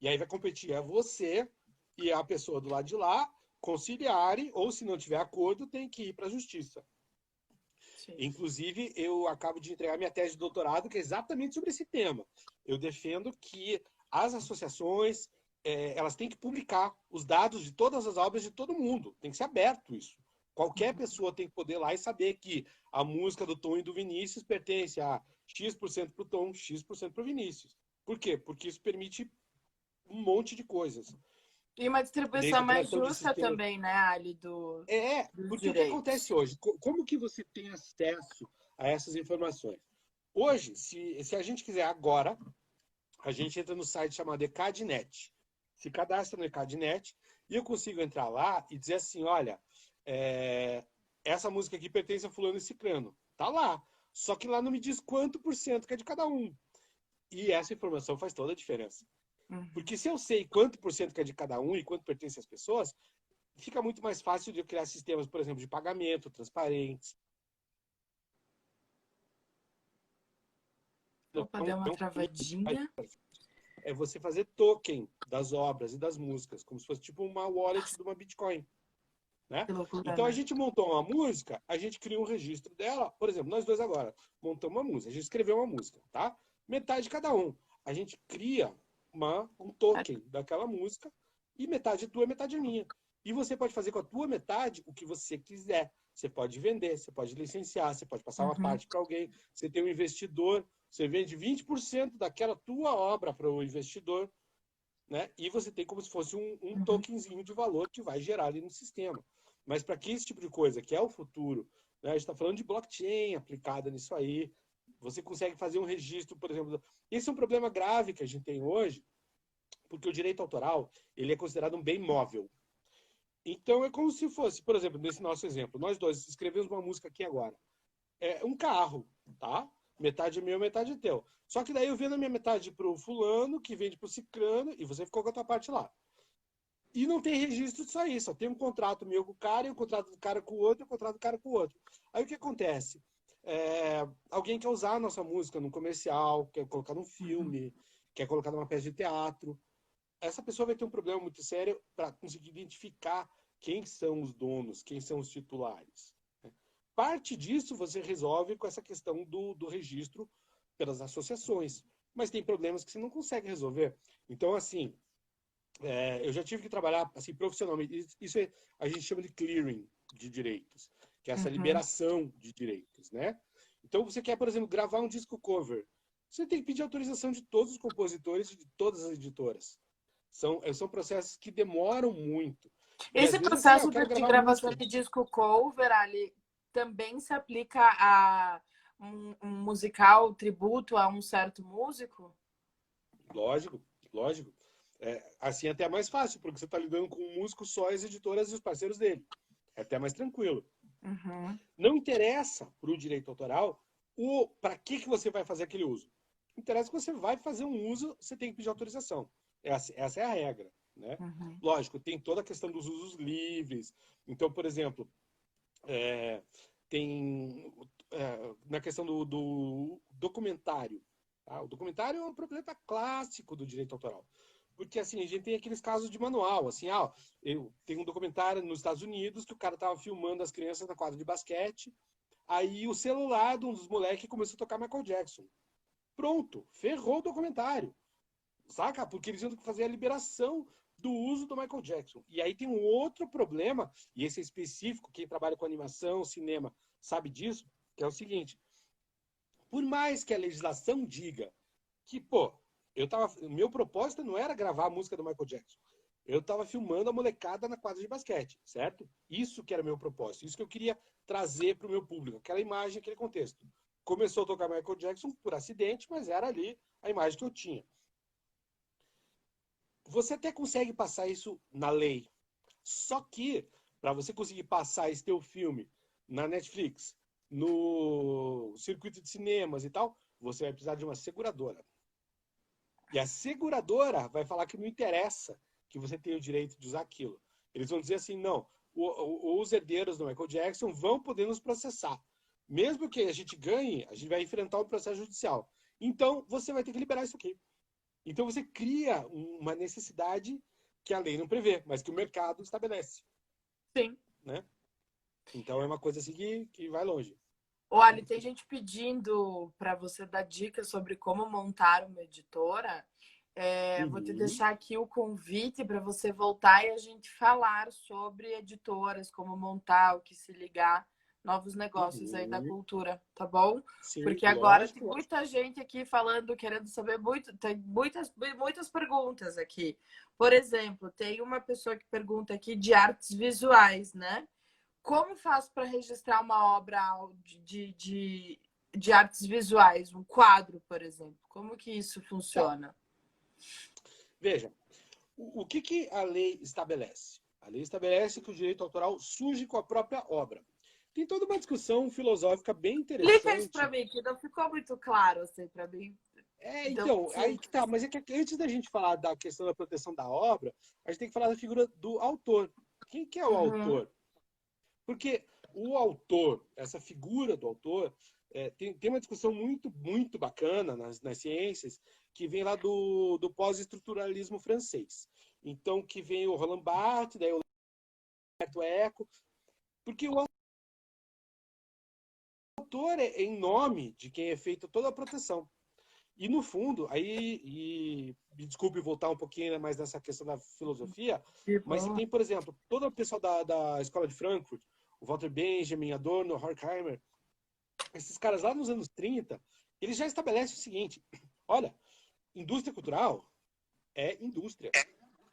E aí vai competir você e a pessoa do lado de lá conciliarem, ou se não tiver acordo, tem que ir para a justiça. Sim. Inclusive, eu acabo de entregar minha tese de doutorado, que é exatamente sobre esse tema. Eu defendo que as associações, elas têm que publicar os dados de todas as obras de todo mundo. Tem que ser aberto isso. Qualquer pessoa tem que poder ir lá e saber que a música do Tom e do Vinícius pertence a X% para o Tom, X% para o Vinícius. Por quê? Porque isso permite um monte de coisas. E uma distribuição mais justa também, né, Ali, porque direitos. O que acontece hoje? Como que você tem acesso a essas informações? Hoje, se a gente quiser agora, a gente entra no site chamado ECADNet. Se cadastra no ECADNet e eu consigo entrar lá e dizer assim, olha, essa música aqui pertence a fulano e ciclano. Tá lá. Só que lá não me diz quanto % que é de cada um. E essa informação faz toda a diferença. Porque se eu sei quanto % que é de cada um e quanto pertence às pessoas, fica muito mais fácil de eu criar sistemas, por exemplo, de pagamento transparentes. Opa, deu uma travadinha. É você fazer token das obras e das músicas, como se fosse tipo uma wallet de uma Bitcoin. Né? Que loucura, Então a né? gente montou uma música, a gente cria um registro dela. Por exemplo, nós dois agora montamos uma música, a gente escreveu uma música, tá? Metade de cada um. A gente cria um token daquela música e metade é tua, metade é minha. E você pode fazer com a tua metade o que você quiser. Você pode vender, você pode licenciar, você pode passar uma parte para alguém, você tem um investidor, você vende 20% daquela tua obra para o investidor, né? E você tem como se fosse um tokenzinho de valor que vai gerar ali no sistema. Mas para que esse tipo de coisa, que é o futuro, né? A gente está falando de blockchain aplicada nisso aí, você consegue fazer um registro, por exemplo. Esse é um problema grave que a gente tem hoje, porque o direito autoral ele é considerado um bem móvel. Então é como se fosse, por exemplo, nesse nosso exemplo, nós dois escrevemos uma música aqui agora. É um carro, tá? Metade é meu, metade é teu. Só que daí eu vendo a minha metade pro fulano, que vende pro ciclano, e você ficou com a tua parte lá. E não tem registro disso aí, só tem um contrato meu com o cara, e um contrato do cara com o outro, e um contrato do cara com o outro. Aí o que acontece? Alguém quer usar a nossa música num comercial, quer colocar num filme, quer colocar numa peça de teatro. Essa pessoa vai ter um problema muito sério para conseguir identificar quem são os donos, quem são os titulares. Parte disso você resolve com essa questão do registro pelas associações. Mas tem problemas que você não consegue resolver. Então, assim, eu já tive que trabalhar assim, profissionalmente. Isso a gente chama de clearing de direitos, que é essa liberação de direitos, né? Então, você quer, por exemplo, gravar um disco cover. Você tem que pedir autorização de todos os compositores e de todas as editoras. São processos que demoram muito. Esse processo de gravação de disco cover, ali, também se aplica a um musical tributo a um certo músico? Lógico, lógico. Assim é até mais fácil, porque você está lidando com um músico só, as editoras e os parceiros dele. É até mais tranquilo. Não interessa para o direito autoral para que você vai fazer aquele uso. Interessa que você vai fazer um uso, você tem que pedir autorização. Essa é a regra. Né? Lógico, tem toda a questão dos usos livres. Então, por exemplo, tem na questão do documentário. Tá? O documentário é um problema clássico do direito autoral. Porque assim, a gente tem aqueles casos de manual. Assim, eu tenho um documentário nos Estados Unidos que o cara estava filmando as crianças na quadra de basquete. Aí o celular de um dos moleques começou a tocar Michael Jackson. Pronto, ferrou o documentário. Saca? Porque eles iam fazer a liberação do uso do Michael Jackson. E aí tem um outro problema, e esse é específico, quem trabalha com animação, cinema, sabe disso, que é o seguinte. Por mais que a legislação diga que, meu propósito não era gravar a música do Michael Jackson. Eu estava filmando a molecada na quadra de basquete, certo? Isso que era meu propósito, isso que eu queria trazer para o meu público, aquela imagem, aquele contexto. Começou a tocar Michael Jackson por acidente, mas era ali a imagem que eu tinha. Você até consegue passar isso na lei. Só que, para você conseguir passar esse teu filme na Netflix, no circuito de cinemas e tal, você vai precisar de uma seguradora. E a seguradora vai falar que não interessa que você tenha o direito de usar aquilo. Eles vão dizer assim, não, os herdeiros do Michael Jackson vão poder nos processar. Mesmo que a gente ganhe, a gente vai enfrentar um processo judicial. Então, você vai ter que liberar isso aqui. Então você cria uma necessidade que a lei não prevê, mas que o mercado estabelece. Sim. Né? Então é uma coisa assim que vai longe. Olha, tem gente pedindo para você dar dicas sobre como montar uma editora. Vou te deixar aqui o convite para você voltar e a gente falar sobre editoras, como montar, o que se ligar, novos negócios aí da cultura, tá bom? Sim, porque agora tem muita gente aqui falando, querendo saber muito, tem muitas perguntas aqui. Por exemplo, tem uma pessoa que pergunta aqui de artes visuais, né? Como faço para registrar uma obra de artes visuais, um quadro, por exemplo? Como que isso funciona? Veja, o que a lei estabelece? A lei estabelece que o direito autoral surge com a própria obra. Tem toda uma discussão filosófica bem interessante. Explica isso para mim, que não ficou muito claro assim para mim. Então, aí que tá. Mas é que antes da gente falar da questão da proteção da obra, a gente tem que falar da figura do autor. Quem que é o autor? Porque o autor, essa figura do autor, tem uma discussão muito, muito bacana nas ciências, que vem lá do pós-estruturalismo francês. Então, que vem o Roland Barthes, daí o Humberto Eco, porque o autor é em nome de quem é feita toda a proteção. E, no fundo, me desculpe voltar um pouquinho mais nessa questão da filosofia, mas você tem, por exemplo, todo o pessoal da Escola de Frankfurt, o Walter Benjamin, Adorno, Horkheimer, esses caras lá nos anos 30, eles já estabelecem o seguinte: olha, indústria cultural é indústria,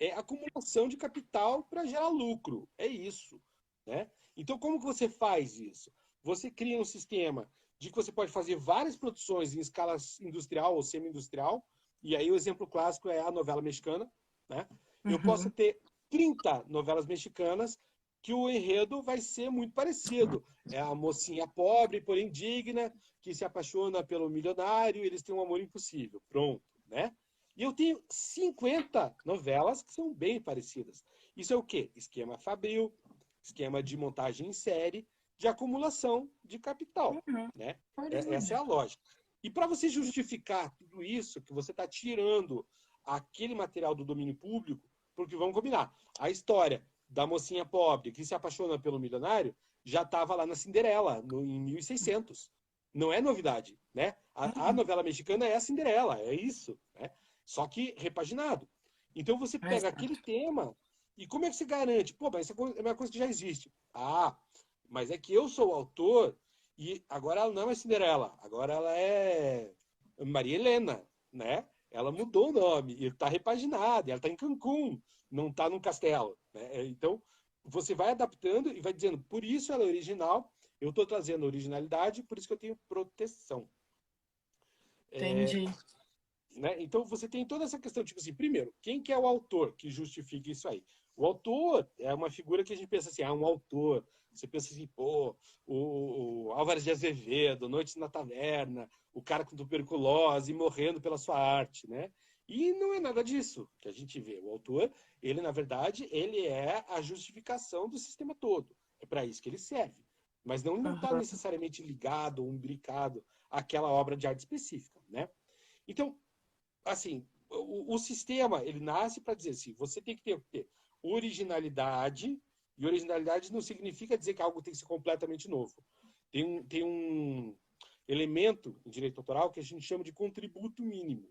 é acumulação de capital para gerar lucro, é isso, né? Então, como que você faz isso? Você cria um sistema de que você pode fazer várias produções em escala industrial ou semi-industrial, e aí o exemplo clássico é a novela mexicana, né? Eu posso ter 30 novelas mexicanas que o enredo vai ser muito parecido. É a mocinha pobre, porém digna, que se apaixona pelo milionário, e eles têm um amor impossível. Pronto, né? E eu tenho 50 novelas que são bem parecidas. Isso é o quê? Esquema fabril, esquema de montagem em série, de acumulação de capital, né? Essa é a lógica. E para você justificar tudo isso, que você está tirando aquele material do domínio público, porque vamos combinar, a história da mocinha pobre que se apaixona pelo milionário já estava lá na Cinderela, em 1600. Não é novidade, né? A novela mexicana é a Cinderela, é isso, né? Só que repaginado. Então você pega aquele tema e como é que se garante? Pô, mas essa é uma coisa que já existe. Ah, mas é que eu sou o autor e agora ela não é Cinderela, agora ela é Maria Helena, né? Ela mudou o nome e está repaginada, ela está em Cancún, não está num castelo, né? Então você vai adaptando e vai dizendo, por isso ela é original, eu estou trazendo originalidade, por isso que eu tenho proteção. Entendi. Né? Então você tem toda essa questão, tipo assim, primeiro, quem que é o autor que justifica isso aí? O autor é uma figura que a gente pensa assim, um autor. Você pensa assim, pô, o Álvares de Azevedo, Noites na Taverna, o cara com tuberculose morrendo pela sua arte, né? E não é nada disso que a gente vê. O autor, ele, na verdade, ele é a justificação do sistema todo. É para isso que ele serve. Mas não está necessariamente ligado ou imbricado àquela obra de arte específica, né? Então, assim, o sistema, ele nasce para dizer assim, você tem que ter originalidade, e originalidade não significa dizer que algo tem que ser completamente novo. Tem um elemento em direito autoral que a gente chama de contributo mínimo,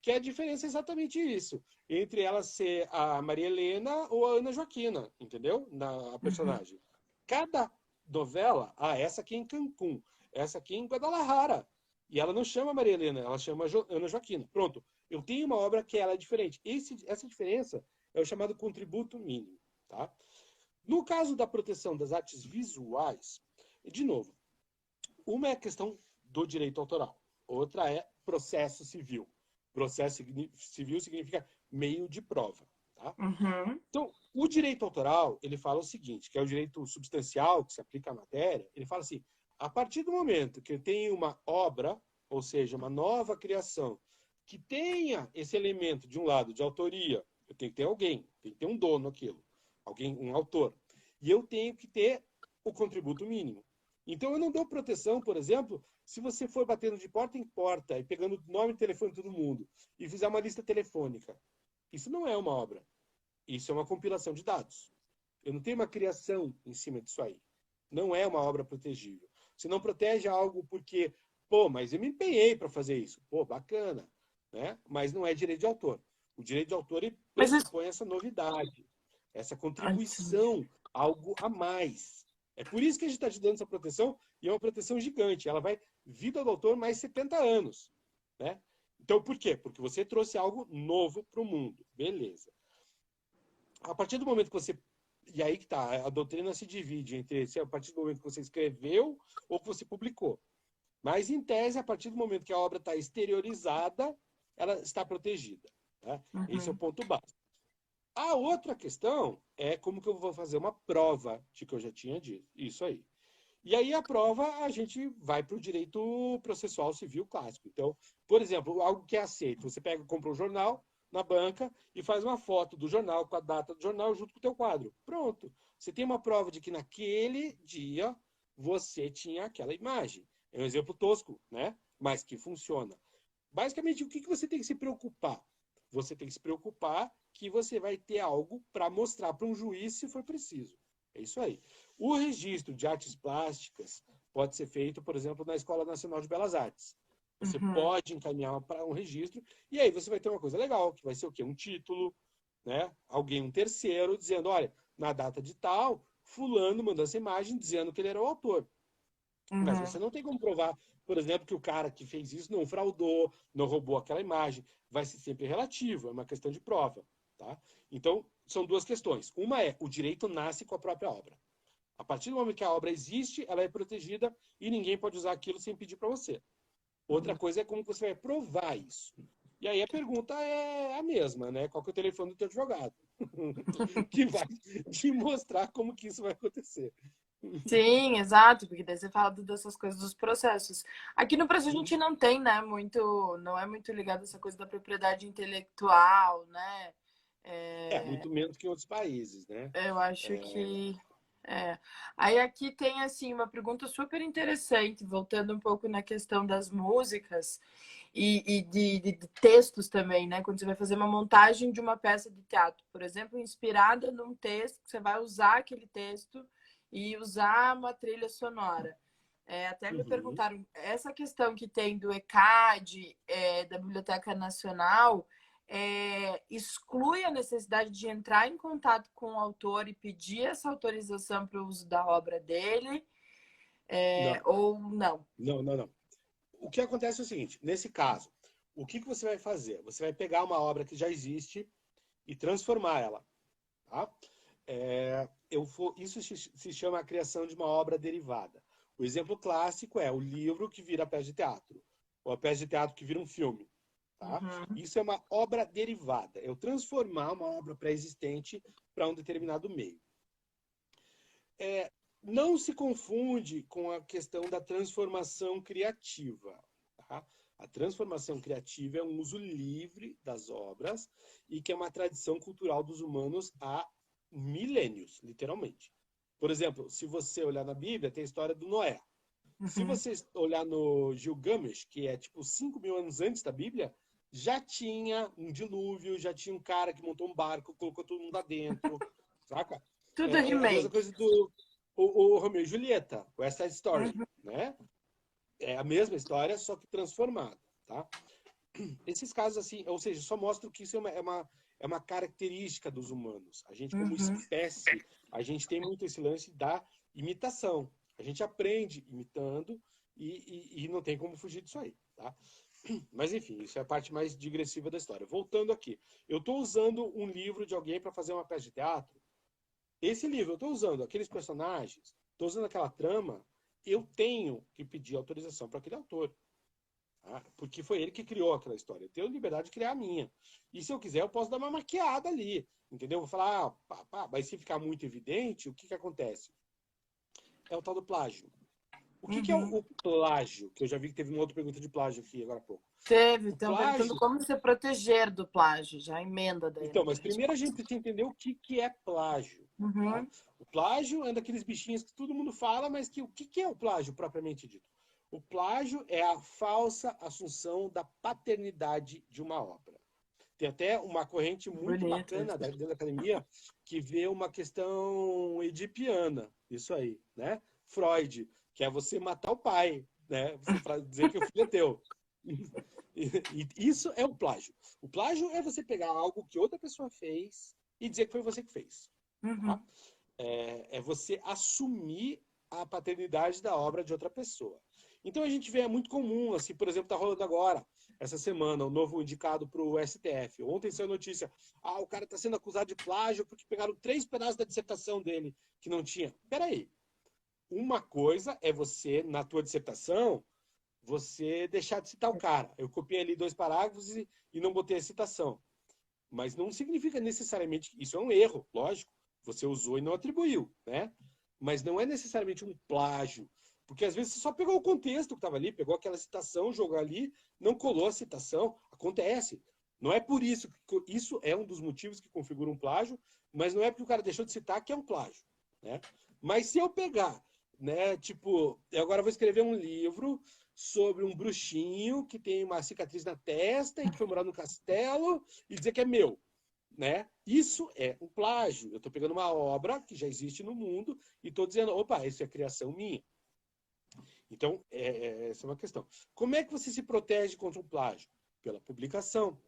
que é a diferença é exatamente isso, entre ela ser a Maria Helena ou a Ana Joaquina, entendeu? A personagem. Cada novela, essa aqui é em Cancún, essa aqui é em Guadalajara, e ela não chama Maria Helena, ela chama Ana Joaquina. Pronto, eu tenho uma obra que ela é diferente. Essa diferença é o chamado contributo mínimo. Tá? No caso da proteção das artes visuais, de novo, uma é a questão do direito autoral, outra é processo civil. Processo civil significa meio de prova. Tá? Então, o direito autoral, ele fala o seguinte, que é o direito substancial que se aplica à matéria, ele fala assim, a partir do momento que eu tenho uma obra, ou seja, uma nova criação, que tenha esse elemento, de um lado, de autoria, eu tenho que ter alguém, tem que ter um dono aquilo, alguém, um autor. E eu tenho que ter o contributo mínimo. Então, eu não dou proteção, por exemplo, se você for batendo de porta em porta e pegando nome e telefone de todo mundo e fizer uma lista telefônica. Isso não é uma obra. Isso é uma compilação de dados. Eu não tenho uma criação em cima disso aí. Não é uma obra protegível. Você não protege algo porque, pô, mas eu me empenhei para fazer isso. Pô, bacana. Né? Mas não é direito de autor. O direito de autor ele pressupõe essa novidade, essa contribuição, algo a mais. É por isso que a gente está te dando essa proteção, e é uma proteção gigante. Ela vai, vida do autor, mais 70 anos. Né? Então, por quê? Porque você trouxe algo novo para o mundo. Beleza. A partir do momento que você... E aí que tá, a doutrina se divide entre a partir do momento que você escreveu ou que você publicou. Mas, em tese, a partir do momento que a obra está exteriorizada, ela está protegida. Tá? Esse é o ponto básico. A outra questão é como que eu vou fazer uma prova de que eu já tinha dito. Isso aí. E aí a prova, a gente vai para o direito processual civil clássico. Então, por exemplo, algo que é aceito. Você pega, compra um jornal na banca e faz uma foto do jornal com a data do jornal junto com o teu quadro. Pronto. Você tem uma prova de que naquele dia você tinha aquela imagem. É um exemplo tosco, né? Mas que funciona. Basicamente, o que você tem que se preocupar? Você tem que se preocupar que você vai ter algo para mostrar para um juiz se for preciso. É isso aí. O registro de artes plásticas pode ser feito, por exemplo, na Escola Nacional de Belas Artes. Você pode encaminhar para um registro e aí você vai ter uma coisa legal, que vai ser o quê? Um título, né? Alguém, um terceiro, dizendo, olha, na data de tal, fulano mandou essa imagem dizendo que ele era o autor. Mas você não tem como provar, por exemplo, que o cara que fez isso não fraudou, não roubou aquela imagem. Vai ser sempre relativo, é uma questão de prova. Tá? Então, são duas questões. Uma é, o direito nasce com a própria obra. A partir do momento que a obra existe, ela é protegida e ninguém pode usar aquilo sem pedir para você. Outra coisa é como você vai provar isso. E aí a pergunta é a mesma, né? Qual que é o telefone do teu advogado? Que vai te mostrar como que isso vai acontecer. Sim, exato, porque daí você fala dessas coisas dos processos. Aqui no Brasil a gente não tem, né, não é muito ligado a essa coisa da propriedade intelectual, né? Muito menos que em outros países, né? Eu acho que é. Aí aqui tem assim uma pergunta super interessante, voltando um pouco na questão das músicas e de textos também, né? Quando você vai fazer uma montagem de uma peça de teatro, por exemplo, inspirada num texto, você vai usar aquele texto e usar uma trilha sonora. Até me perguntaram, essa questão que tem do ECAD, da Biblioteca Nacional, exclui a necessidade de entrar em contato com o autor e pedir essa autorização para o uso da obra dele, Não, ou não? não. O que acontece é o seguinte, nesse caso, o que você vai fazer? Você vai pegar uma obra que já existe e transformar ela. Tá? Isso se chama a criação de uma obra derivada. O exemplo clássico é o livro que vira peça de teatro, ou a peça de teatro que vira um filme. Tá? Isso é uma obra derivada. É eu transformar uma obra pré-existente para um determinado meio. Não se confunde com a questão da transformação criativa. Tá? A transformação criativa é um uso livre das obras e que é uma tradição cultural dos humanos há milênios, literalmente. Por exemplo, se você olhar na Bíblia, tem a história do Noé. Se você olhar no Gilgamesh, que é tipo 5.000 anos antes da Bíblia, já tinha um dilúvio, já tinha um cara que montou um barco, colocou todo mundo lá dentro, saca? Tudo É a mesma remake. coisa do o Romeu e Julieta, o West Side Story, né? É a mesma história, só que transformada, tá? Esses casos, assim, ou seja, só mostram que isso é uma característica dos humanos. A gente, como espécie, a gente tem muito esse lance da imitação. A gente aprende imitando e não tem como fugir disso aí, tá? Mas, enfim, isso é a parte mais digressiva da história. Voltando aqui, eu estou usando um livro de alguém para fazer uma peça de teatro. Esse livro, eu estou usando aqueles personagens, estou usando aquela trama, eu tenho que pedir autorização para aquele autor. Tá? Porque foi ele que criou aquela história. Eu tenho liberdade de criar a minha. E se eu quiser, eu posso dar uma maquiada ali. Entendeu? Vou falar, mas se ficar muito evidente, o que acontece? É o tal do plágio. O que é o plágio? Que eu já vi que teve uma outra pergunta de plágio aqui agora há pouco. Teve, O estão perguntando plágio. como se proteger do plágio, já emenda daí Então, na minha mas primeiro a gente resposta. precisa entender o que é plágio. Tá? O plágio é daqueles bichinhos que todo mundo fala, mas o que é o plágio propriamente dito? O plágio é a falsa assunção da paternidade de uma obra. Tem até uma corrente muito Bonito. bacana dentro da academia que vê uma questão edipiana, isso aí, né? Freud, que é você matar o pai, né? Para dizer que o filho é teu. E isso é o plágio. O plágio é você pegar algo que outra pessoa fez e dizer que foi você que fez. Tá? É você assumir a paternidade da obra de outra pessoa. Então a gente vê, é muito comum, assim, por exemplo, está rolando agora, essa semana, o novo indicado para o STF. Ontem saiu a notícia, o cara está sendo acusado de plágio porque pegaram 3 pedaços da dissertação dele que não tinha. Peraí, uma coisa é você, na tua dissertação, você deixar de citar o cara. Eu copiei ali 2 parágrafos e não botei a citação. Mas não significa necessariamente que isso é um erro, lógico. Você usou e não atribuiu, né? Mas não é necessariamente um plágio. Porque às vezes você só pegou o contexto que estava ali, pegou aquela citação, jogou ali, não colou a citação. Acontece. Não é por isso. Isso é um dos motivos que configura um plágio, mas não é porque o cara deixou de citar que é um plágio. Né? Mas se eu pegar né? Tipo, eu agora vou escrever um livro sobre um bruxinho que tem uma cicatriz na testa e que foi morar no castelo e dizer que é meu, né? Isso é um plágio. Eu estou pegando uma obra que já existe no mundo e estou dizendo, opa, isso é criação minha. Então, essa é uma questão. Como é que você se protege contra o plágio? Pela publicação.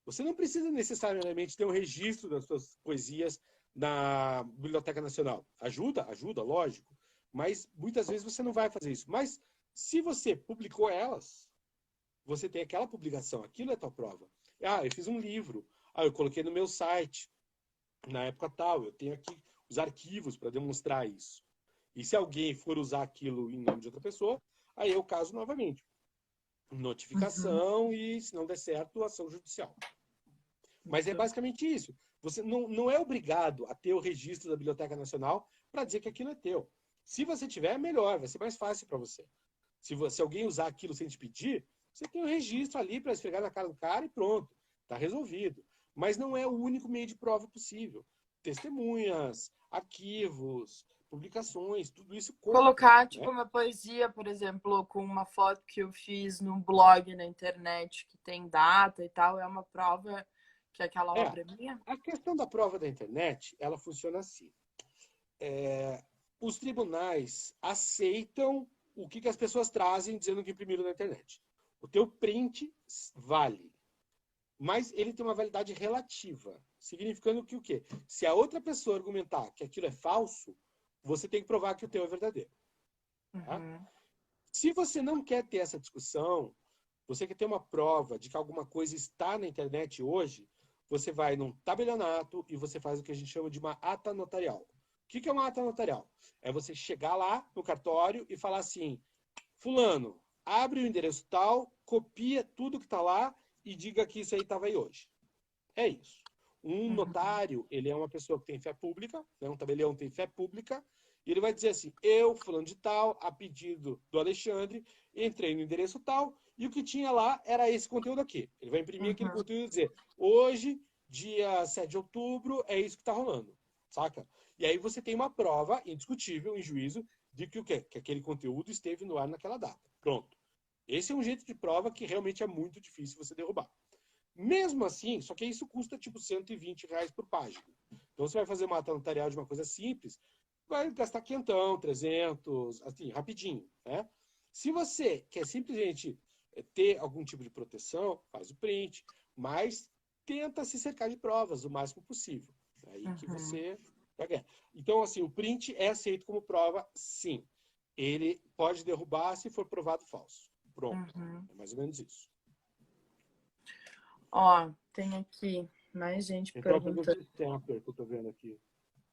Você não precisa necessariamente ter um registro das suas poesias na Biblioteca Nacional. Ajuda? Ajuda, lógico. Mas muitas vezes você não vai fazer isso. Mas se você publicou elas, você tem aquela publicação, aquilo é tua prova. Ah, eu fiz um livro. Ah, eu coloquei no meu site na época tal. Eu tenho aqui os arquivos para demonstrar isso. E se alguém for usar aquilo em nome de outra pessoa, aí eu caso novamente. Notificação e, se não der certo, ação judicial. Mas é basicamente isso. Você não é obrigado a ter o registro da Biblioteca Nacional para dizer que aquilo é teu. Se você tiver, é melhor, vai ser mais fácil para você. Se alguém usar aquilo sem te pedir, você tem o registro ali para esfregar na cara do cara e pronto, está resolvido. Mas não é o único meio de prova possível. Testemunhas, arquivos, publicações, tudo isso conta. Colocar, tipo, uma poesia, por exemplo, com uma foto que eu fiz num blog na internet que tem data e tal, é uma prova que aquela obra é minha? A questão da prova da internet, ela funciona assim. Os tribunais aceitam o que as pessoas trazem dizendo que imprimiram na internet. O teu print vale, mas ele tem uma validade relativa, significando que o quê? Se a outra pessoa argumentar que aquilo é falso, você tem que provar que o teu é verdadeiro. Tá? Se você não quer ter essa discussão, você quer ter uma prova de que alguma coisa está na internet hoje, você vai num tabelionato e você faz o que a gente chama de uma ata notarial. O que é uma ata notarial? É você chegar lá no cartório e falar assim, fulano, abre o endereço tal, copia tudo que está lá e diga que isso aí estava aí hoje. É isso. Um notário, ele é uma pessoa que tem fé pública, né? Um tabelião tem fé pública, e ele vai dizer assim, eu, fulano de tal, a pedido do Alexandre, entrei no endereço tal, e o que tinha lá era esse conteúdo aqui. Ele vai imprimir aquele conteúdo e dizer, hoje, dia 7 de outubro, é isso que está rolando. Saca? E aí você tem uma prova indiscutível, em juízo, de que o quê? Que aquele conteúdo esteve no ar naquela data. Pronto. Esse é um jeito de prova que realmente é muito difícil você derrubar. Mesmo assim, só que isso custa tipo R$ 120 por página. Então você vai fazer uma ata notarial de uma coisa simples, vai gastar 500, 300, assim, rapidinho, né? Se você quer simplesmente ter algum tipo de proteção, faz o print, mas tenta se cercar de provas o máximo possível. É aí que você vai ganhar. Então, assim, o print é aceito como prova, sim. Ele pode derrubar se for provado falso. Pronto. É mais ou menos isso. Ó, tem aqui mais gente Então, a pergunta perguntando. de Stamper que eu tô vendo aqui.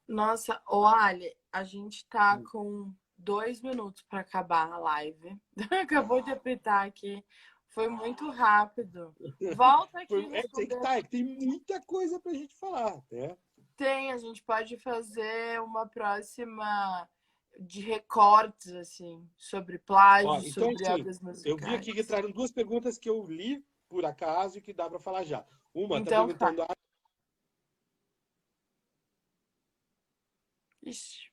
Nossa, ô Ali, a gente tá com 2 minutos para acabar a live. Acabou de apitar aqui. Foi muito rápido. Volta aqui e responder. É que tem muita coisa pra gente falar, né? Tem, a gente pode fazer uma próxima de recortes, assim, sobre plágio, Então, sobre assim, obras eu vi aqui que musicais. entraram duas perguntas que eu li por acaso e que dá para falar já. Uma está Então, perguntando. Ixi.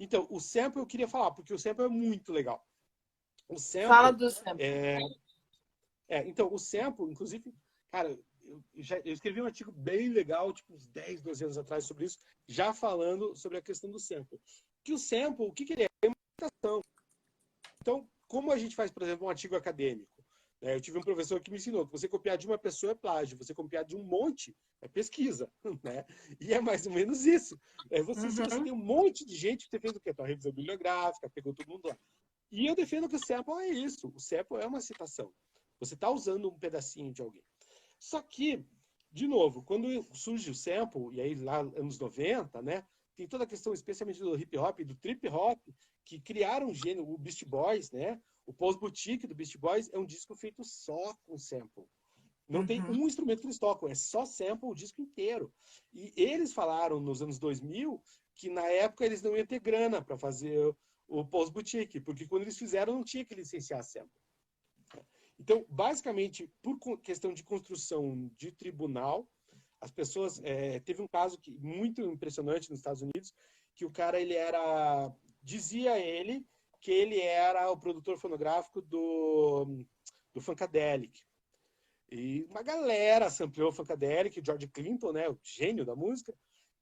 Então, o sample eu queria falar, porque o sample é muito legal. O Fala sample do sample. Então, o sample, inclusive, cara, eu escrevi um artigo bem legal, tipo uns 10, 12 anos atrás sobre isso, já falando sobre a questão do sample. Que o sample, o que ele é? É uma imitação. Então, como a gente faz, por exemplo, um artigo acadêmico? Eu tive um professor que me ensinou que você copiar de uma pessoa é plágio, você copiar de um monte é pesquisa, né? E é mais ou menos isso. Se você tem um monte de gente, você fez o quê? Tua revisão bibliográfica, pegou todo mundo lá. E eu defendo que o sample é isso. O sample é uma citação. Você está usando um pedacinho de alguém. Só que, de novo, quando surge o sample, e aí lá anos 90, né? Tem toda a questão, especialmente do hip hop e do trip hop, que criaram um gênero, o Beast Boys, né? O Pose Boutique do Beast Boys é um disco feito só com sample. Não tem um instrumento que eles tocam, é só sample o disco inteiro. E eles falaram nos anos 2000 que na época eles não iam ter grana para fazer o Pose Boutique, porque quando eles fizeram não tinha que licenciar sample. Então, basicamente, por questão de construção de tribunal, as pessoas... teve um caso muito impressionante nos Estados Unidos, que o cara, dizia ele que ele era o produtor fonográfico do Funkadelic. E uma galera sampleou o Funkadelic, o George Clinton, né, o gênio da música.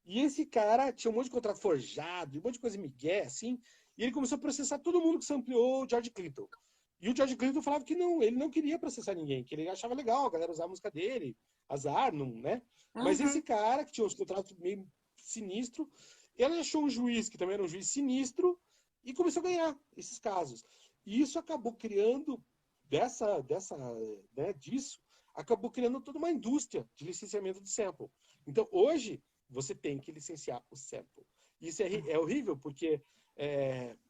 E esse cara tinha um monte de contrato forjado, um monte de coisa migué, assim, e ele começou a processar todo mundo que sampleou o George Clinton. E o George Clinton falava que não, ele não queria processar ninguém, que ele achava legal a galera usar a música dele, azar, não, né? Mas esse cara, que tinha uns contratos meio sinistros, ele achou um juiz, que também era um juiz sinistro, e começou a ganhar esses casos. E isso acabou criando, disso, acabou criando toda uma indústria de licenciamento de sample. Então, hoje, você tem que licenciar o sample. Isso é horrível, porque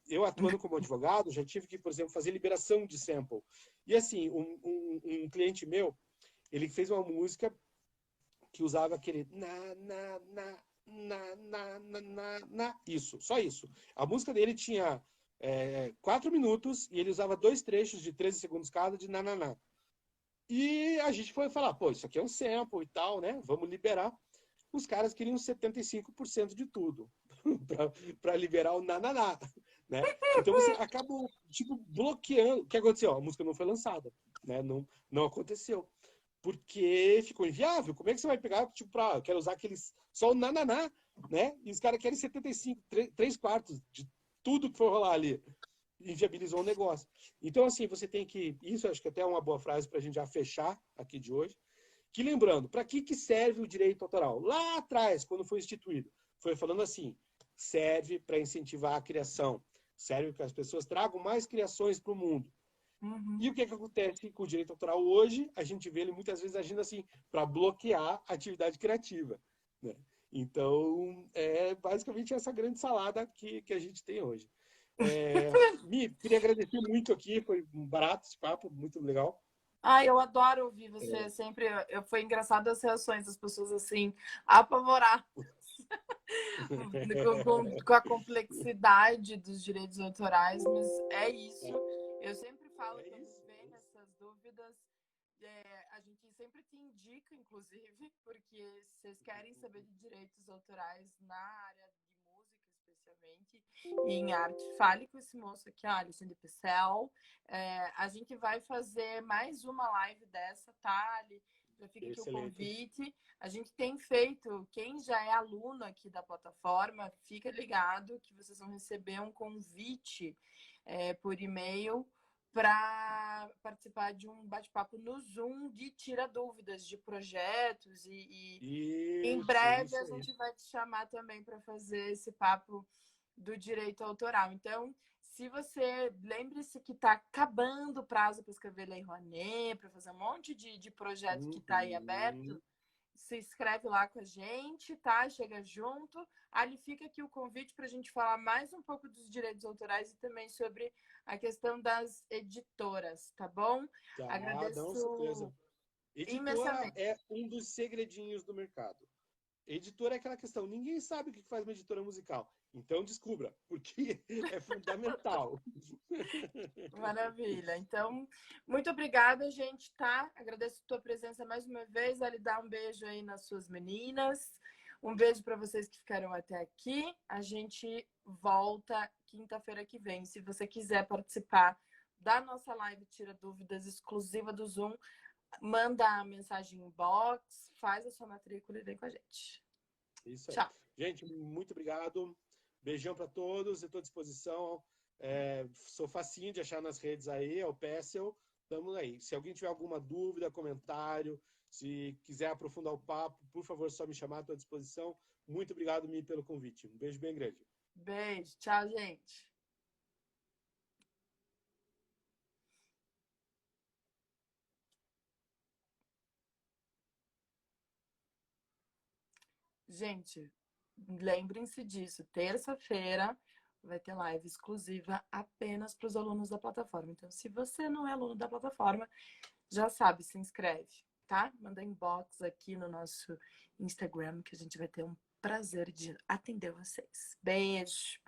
eu, atuando como advogado, já tive que, por exemplo, fazer liberação de sample. E, assim, um cliente meu, ele fez uma música que usava aquele isso, só isso. A música dele tinha 4 minutos e ele usava 2 trechos de 13 segundos cada de na. E a gente foi falar, pô, isso aqui é um sample e tal, né? Vamos liberar. Os caras queriam 75% de tudo para liberar o nananá, né? Então você acabou, tipo, bloqueando. O que aconteceu? A música não foi lançada, né? Não aconteceu. Porque ficou inviável. Como é que você vai pegar, tipo, eu quero usar só o nananá, né? E os caras querem 75, 3/4 de tudo que for rolar ali. Inviabilizou o negócio. Então, assim, você tem que... Isso acho que até é uma boa frase para a gente já fechar aqui de hoje. Que, lembrando, para que serve o direito autoral? Lá atrás, quando foi instituído, foi falando assim, serve para incentivar a criação, serve para que as pessoas tragam mais criações para o mundo. E o que acontece com o direito autoral hoje? A gente vê ele muitas vezes agindo assim, para bloquear a atividade criativa, né? Então, é basicamente essa grande salada que a gente tem hoje. Mi, queria agradecer muito aqui, foi um barato esse papo, muito legal. Ah, eu adoro ouvir você. Sempre foi engraçado as reações das pessoas assim, apavoradas com a complexidade dos direitos autorais, mas é isso. Eu sempre falo quando vem essas dúvidas, a gente sempre te indica, inclusive, porque vocês querem saber de direitos autorais na área de música, especialmente, e em arte. Fale com esse moço aqui, Alexandre Picel. A gente vai fazer mais uma live dessa, tá, Ali? Já fica aqui o convite. A gente tem feito, quem já é aluno aqui da plataforma, fica ligado que vocês vão receber um convite por e-mail para participar de um bate-papo no Zoom de tira dúvidas de projetos e em breve a gente vai te chamar também para fazer esse papo do direito autoral. Então, se você lembre-se que está acabando o prazo para escrever Lei Rouanet, para fazer um monte de projeto que está aí aberto, se inscreve lá com a gente, tá? Chega junto. Ali fica aqui o convite para a gente falar mais um pouco dos direitos autorais e também sobre a questão das editoras, tá bom? Tá, agradeço não, certeza. Editora imensamente. é um dos segredinhos do mercado. Editora é aquela questão, ninguém sabe o que faz uma editora musical. Então descubra, porque é fundamental. Maravilha. Então, muito obrigada, gente, tá? Agradeço a tua presença mais uma vez. Ali dá um beijo aí nas suas meninas. Um beijo para vocês que ficaram até aqui. A gente volta quinta-feira que vem. Se você quiser participar da nossa live Tira Dúvidas exclusiva do Zoom, manda a mensagem inbox, faz a sua matrícula e vem com a gente. Isso aí. Tchau. Gente, muito obrigado. Beijão para todos. Eu estou à disposição. Sou facinho de achar nas redes aí, é o Pessel. Estamos aí. Se alguém tiver alguma dúvida, comentário, se quiser aprofundar o papo, por favor, só me chamar, estou à disposição. Muito obrigado, Mi, pelo convite. Um beijo bem grande. Beijo. Tchau, gente. Gente, lembrem-se disso. Terça-feira vai ter live exclusiva apenas para os alunos da plataforma. Então, se você não é aluno da plataforma, já sabe, se inscreve, tá? Manda inbox aqui no nosso Instagram que a gente vai ter um prazer de atender vocês. Beijo.